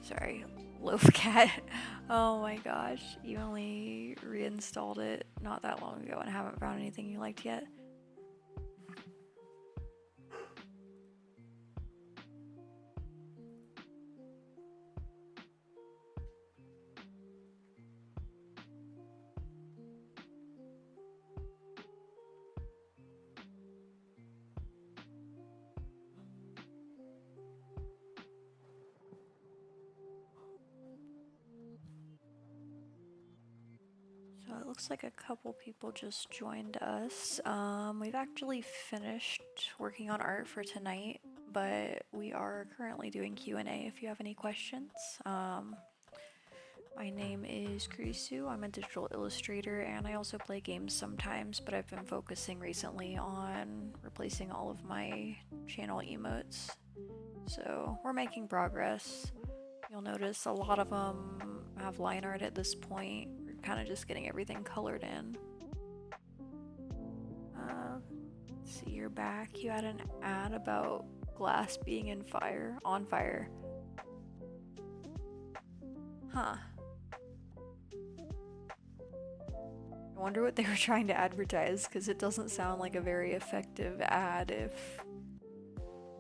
Sorry, Loaf Cat. Oh my gosh, you only reinstalled it not that long ago and haven't found anything you liked yet? So it looks like a couple people just joined us. We've actually finished working on art for tonight, but we are currently doing Q&A if you have any questions. My name is Kurisu. I'm a digital illustrator and I also play games sometimes, but I've been focusing recently on replacing all of my channel emotes. So we're making progress. You'll notice a lot of them have line art at this point. We're kind of just getting everything colored in. See, you're back. You had an ad about glass being on fire. Huh. I wonder what they were trying to advertise, because it doesn't sound like a very effective ad if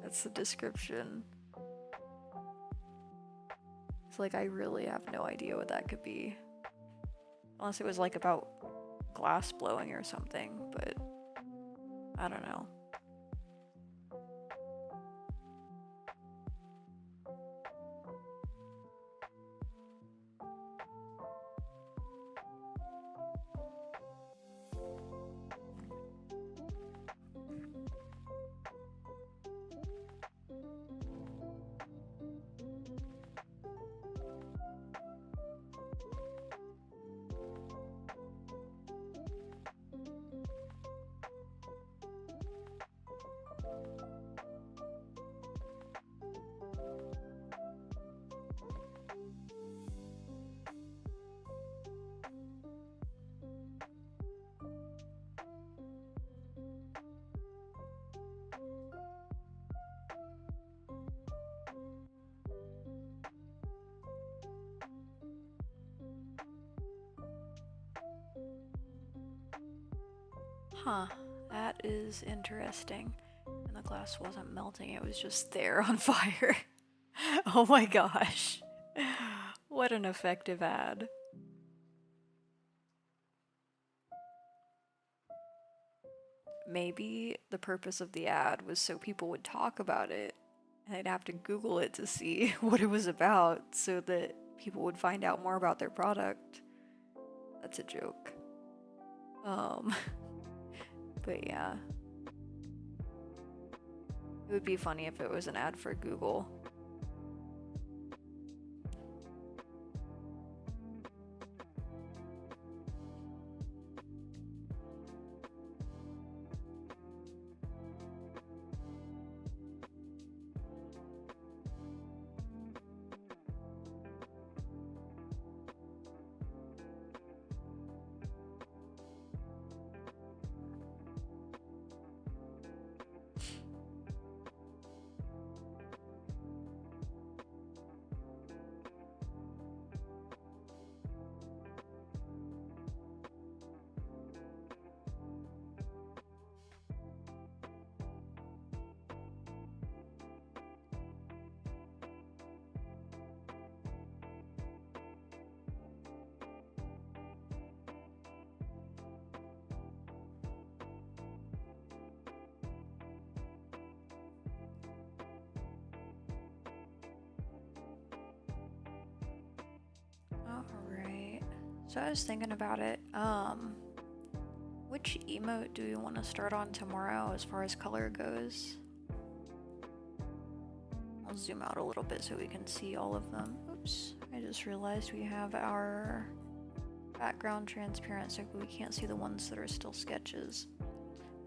that's the description. It's like I really have no idea what that could be. Unless it was like about glass blowing or something, but I don't know. Huh, that is interesting. And the glass wasn't melting, it was just there on fire. Oh my gosh. What an effective ad. Maybe the purpose of the ad was so people would talk about it and they'd have to Google it to see what it was about so that people would find out more about their product. That's a joke. But yeah. It would be funny if it was an ad for Google. Alright. So I was thinking about it. Which emote do we want to start on tomorrow as far as color goes? I'll zoom out a little bit so we can see all of them. Oops, I just realized we have our background transparent so we can't see the ones that are still sketches.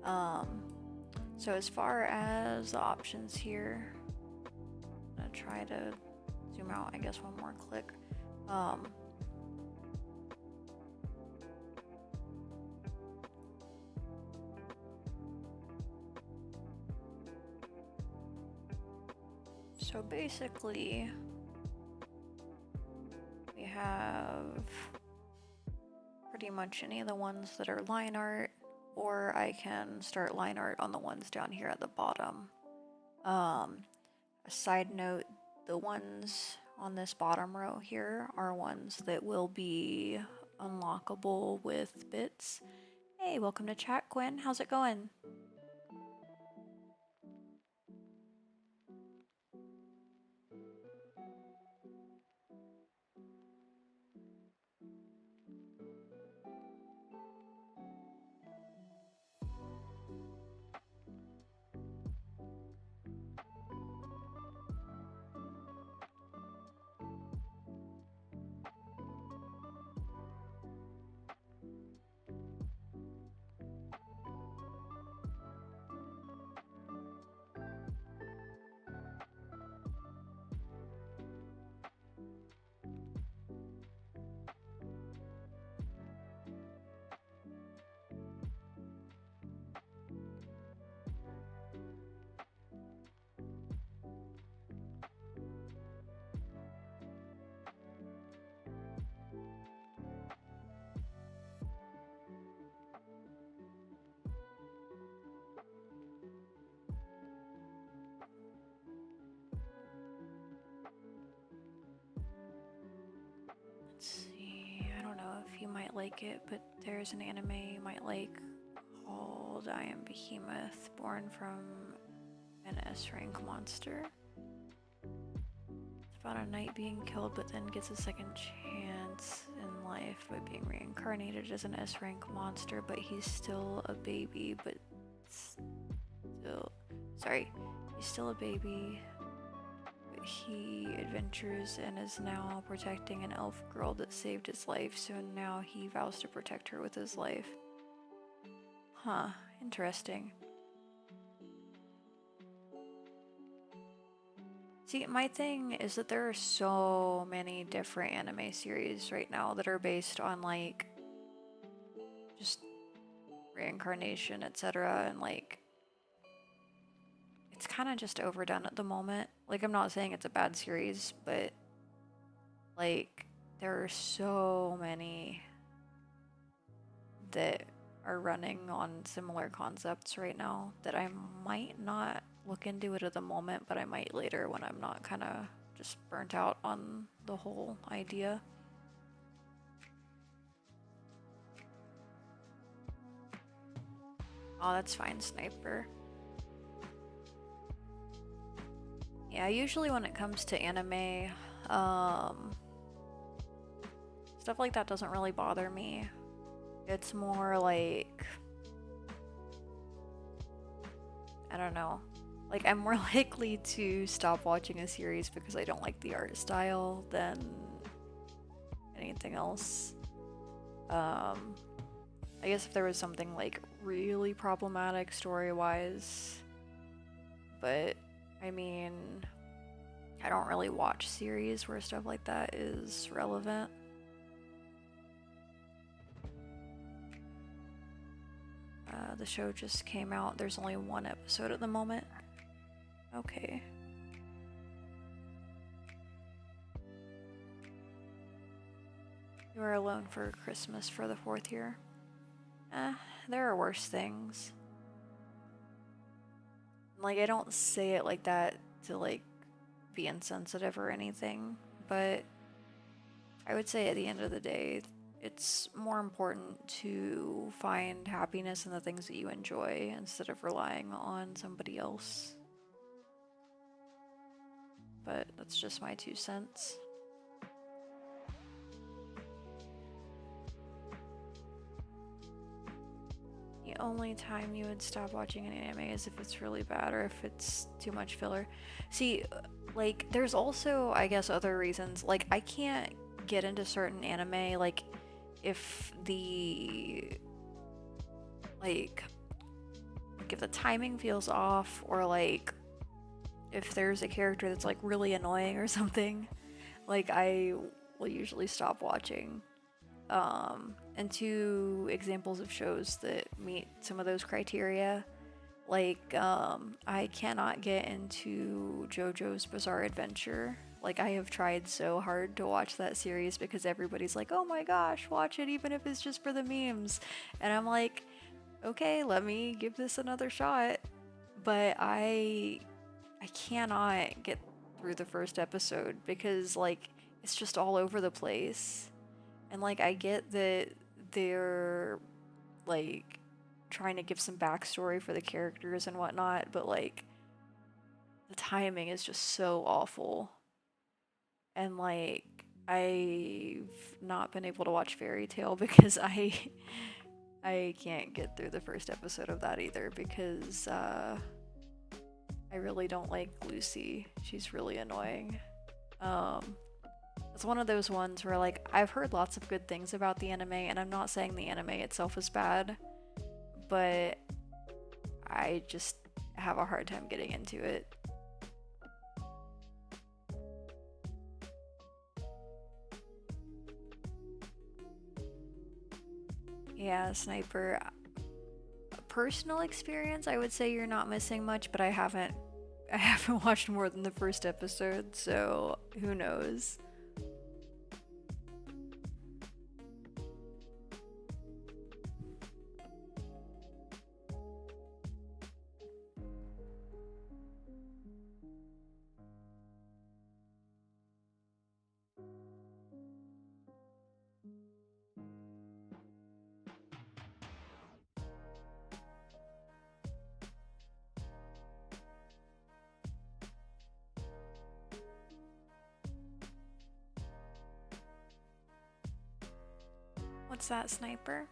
So as far as the options here, I'm gonna try to zoom out, I guess, one more click. So basically, we have pretty much any of the ones that are line art, or I can start line art on the ones down here at the bottom. A side note, the ones on this bottom row here are ones that will be unlockable with bits. Hey, welcome to chat, Quinn. How's it going? Let's see, I don't know if you might like it, but there's an anime you might like called I Am Behemoth, born from an S-rank monster. It's about a knight being killed but then gets a second chance in life by being reincarnated as an S-rank monster, but he's still a baby, he's still a baby. He adventures and is now protecting an elf girl that saved his life, so now he vows to protect her with his life. Huh, interesting. See, my thing is that there are so many different anime series right now that are based on, like, just reincarnation, etc., and, like, it's kind of just overdone at the moment. Like, I'm not saying it's a bad series, but, like, there are so many that are running on similar concepts right now that I might not look into it at the moment, but I might later when I'm not kind of just burnt out on the whole idea. Oh, that's fine, Sniper. Yeah, usually when it comes to anime, stuff like that doesn't really bother me. It's more like, I don't know. Like, I'm more likely to stop watching a series because I don't like the art style than anything else. I guess if there was something, like, really problematic story-wise, but, I mean, I don't really watch series where stuff like that is relevant. The show just came out. There's only one episode at the moment. Okay. You are alone for Christmas for the 4th year. There are worse things. Like, I don't say it like that to, like, be insensitive or anything, but I would say at the end of the day, it's more important to find happiness in the things that you enjoy instead of relying on somebody else. But that's just my 2 cents. The only time you would stop watching an anime is if it's really bad or if it's too much filler. See, like, there's also, I guess, other reasons. Like, I can't get into certain anime, like, if the, like if the timing feels off, or, like, if there's a character that's, like, really annoying or something, like, I will usually stop watching. And 2 examples of shows that meet some of those criteria, Like, I cannot get into JoJo's Bizarre Adventure. Like, I have tried so hard to watch that series because everybody's like, oh my gosh, watch it even if it's just for the memes. And I'm like, okay, let me give this another shot. But I cannot get through the first episode because, like, it's just all over the place. And, like, I get that they're, like, trying to give some backstory for the characters and whatnot, but, like, the timing is just so awful. And, like, I've not been able to watch Fairy Tail because I can't get through the first episode of that either because I really don't like Lucy. She's really annoying. It's one of those ones where, like, I've heard lots of good things about the anime, and I'm not saying the anime itself is bad, but I just have a hard time getting into it. Yeah, Sniper. Personal experience, I would say you're not missing much, but I haven't watched more than the first episode, so who knows. What's that, Sniper?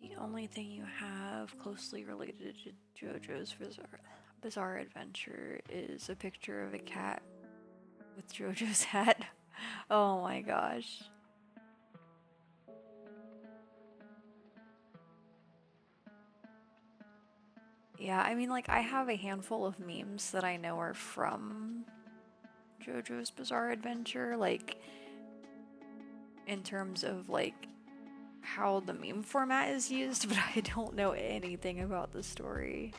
The only thing you have closely related to JoJo's Bizarre Adventure is a picture of a cat with JoJo's hat. Oh my gosh. Yeah, I mean, like, I have a handful of memes that I know are from JoJo's Bizarre Adventure, like, in terms of, like, how the meme format is used, but I don't know anything about the story.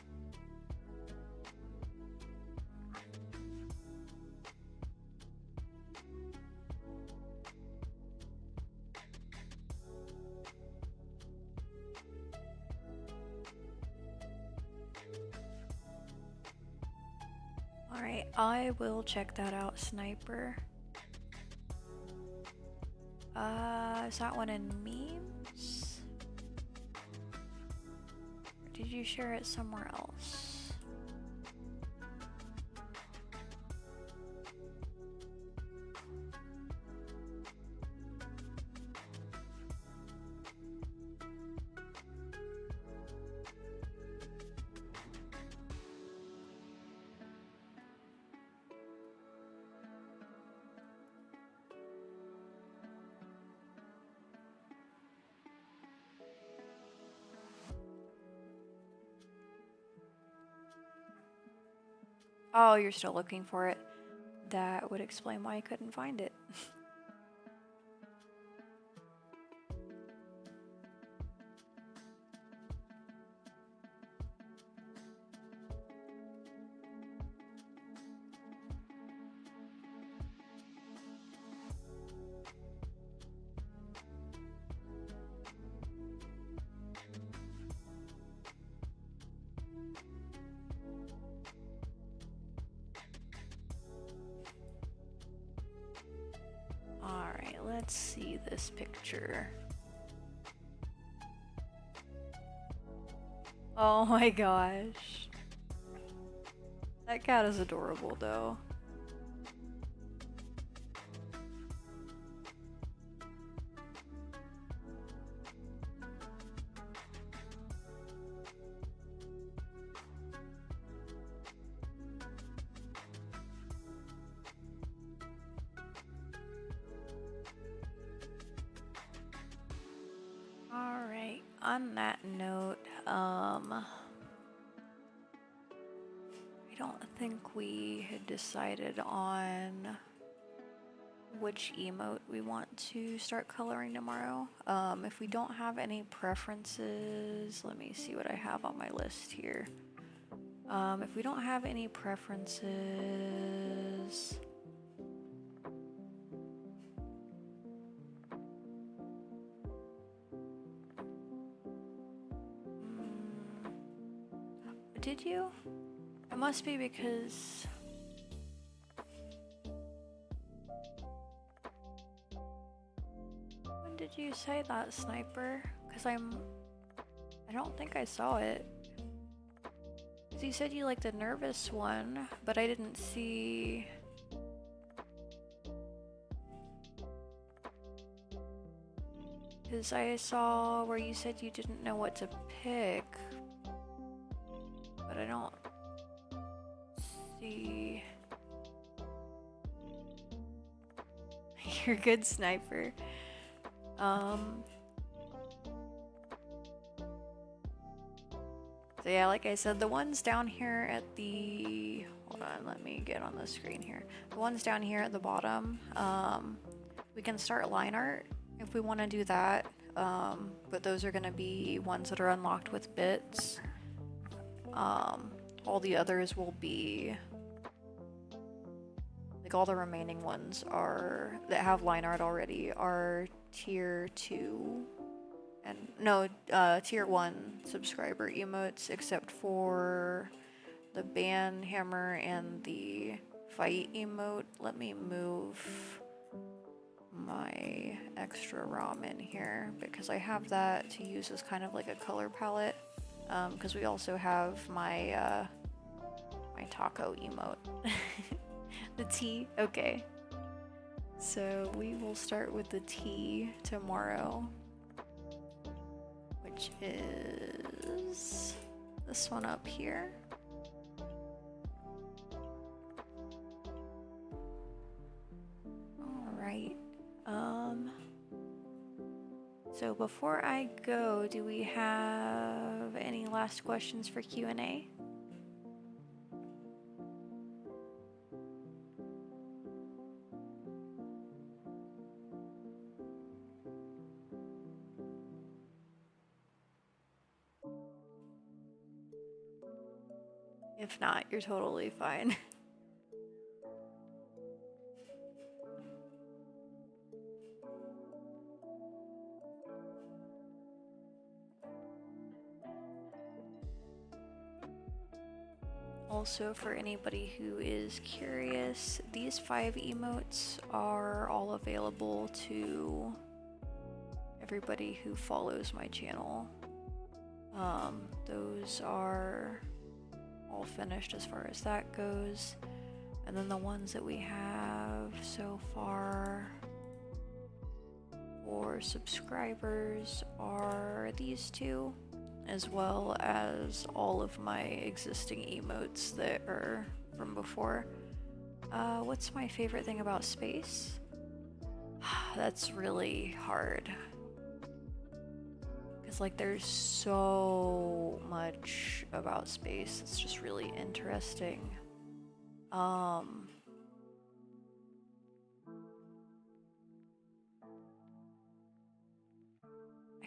Alright, I will check that out, Sniper. Is that one in memes? Or did you share it somewhere else? Oh, you're still looking for it. That would explain why I couldn't find it. Alright, let's see this picture. Oh my gosh. That cat is adorable though. on that note, I don't think we had decided on which emote we want to start coloring tomorrow. If we don't have any preferences, let me see what I have on my list here. If we don't have any preferences, did you? It must be because when did you say that, Sniper? Because I don't think I saw it. Because you said you liked the nervous one, but I didn't see. Because I saw where you said you didn't know what to pick, but I don't see. You're a good, Sniper. So yeah, like I said, the ones down here at the, hold on, let me get on the screen here. The ones down here at the bottom, we can start line art if we want to do that, but those are going to be ones that are unlocked with bits. All the others will be, like all the remaining ones are, that have line art already, are tier 2, and no, tier 1 subscriber emotes, except for the ban hammer and the fight emote. Let me move my extra ROM in here because I have that to use as kind of like a color palette, because we also have my my taco emote. The T, okay. So we will start with the T tomorrow, which is this one up here. All right. So before I go, do we have any last questions for Q&A? If not, you're totally fine. Also, for anybody who is curious, these 5 emotes are all available to everybody who follows my channel. Those are all finished as far as that goes. And then the ones that we have so far for subscribers are these 2, as well as all of my existing emotes that are from before. What's my favorite thing about space? That's really hard. Because like there's so much about space. It's just really interesting. I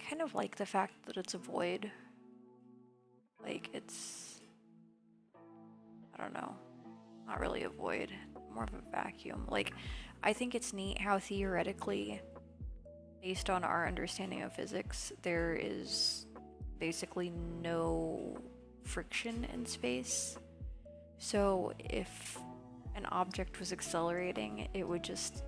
kind of like the fact that it's a void. Like it's, I don't know, not really a void, more of a vacuum. Like I think it's neat how theoretically, based on our understanding of physics, there is basically no friction in space. So if an object was accelerating, it would just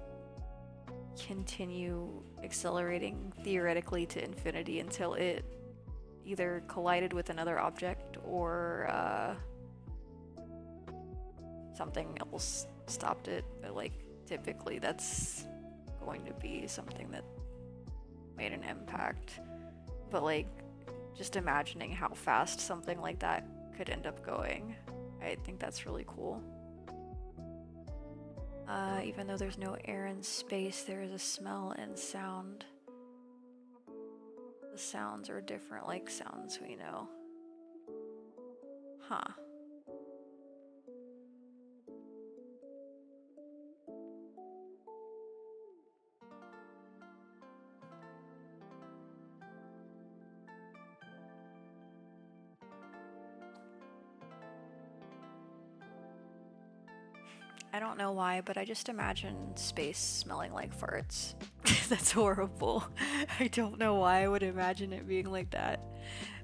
continue accelerating theoretically to infinity until it either collided with another object or something else stopped it. But like typically that's going to be something that made an impact. But like just imagining how fast something like that could end up going, I think that's really cool. Even though there's no air in space, there is a smell and sound. the sounds are different, like sounds we know. Huh. I don't know why, but I just imagine space smelling like farts. That's horrible. I don't know why I would imagine it being like that.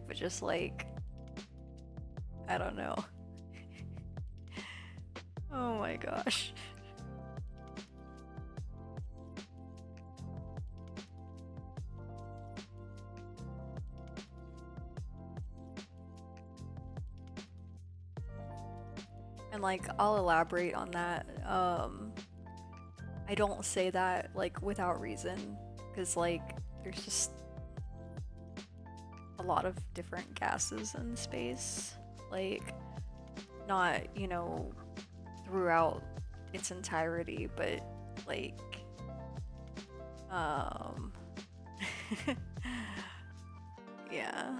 But just like, I don't know. Oh my gosh. And like, I'll elaborate on that. I don't say that like without reason, because like, there's just a lot of different gases in space. Like, not, you know, throughout its entirety, but like, um, yeah.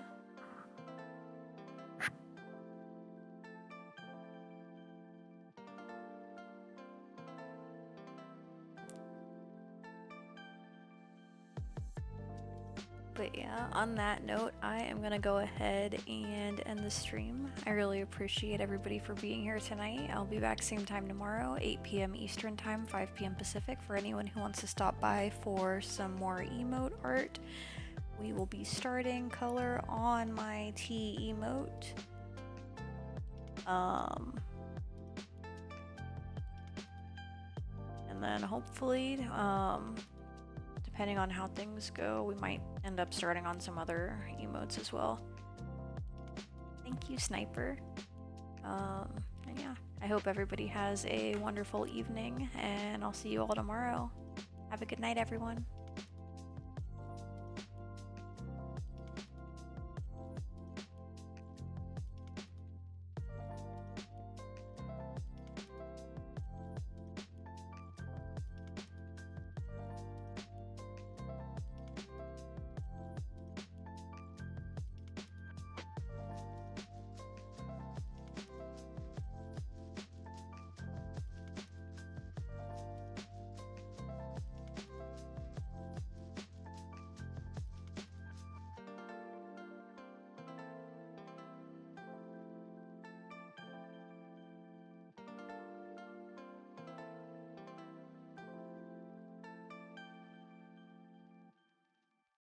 But yeah, on that note, I am gonna go ahead and end the stream. I really appreciate everybody for being here tonight. I'll be back same time tomorrow, 8 p.m. Eastern Time, 5 p.m. Pacific, for anyone who wants to stop by for some more emote art. We will be starting color on my tea emote. And then hopefully, depending on how things go, we might end up starting on some other emotes as well. Thank you, Sniper. And yeah, I hope everybody has a wonderful evening, and I'll see you all tomorrow. Have a good night, everyone.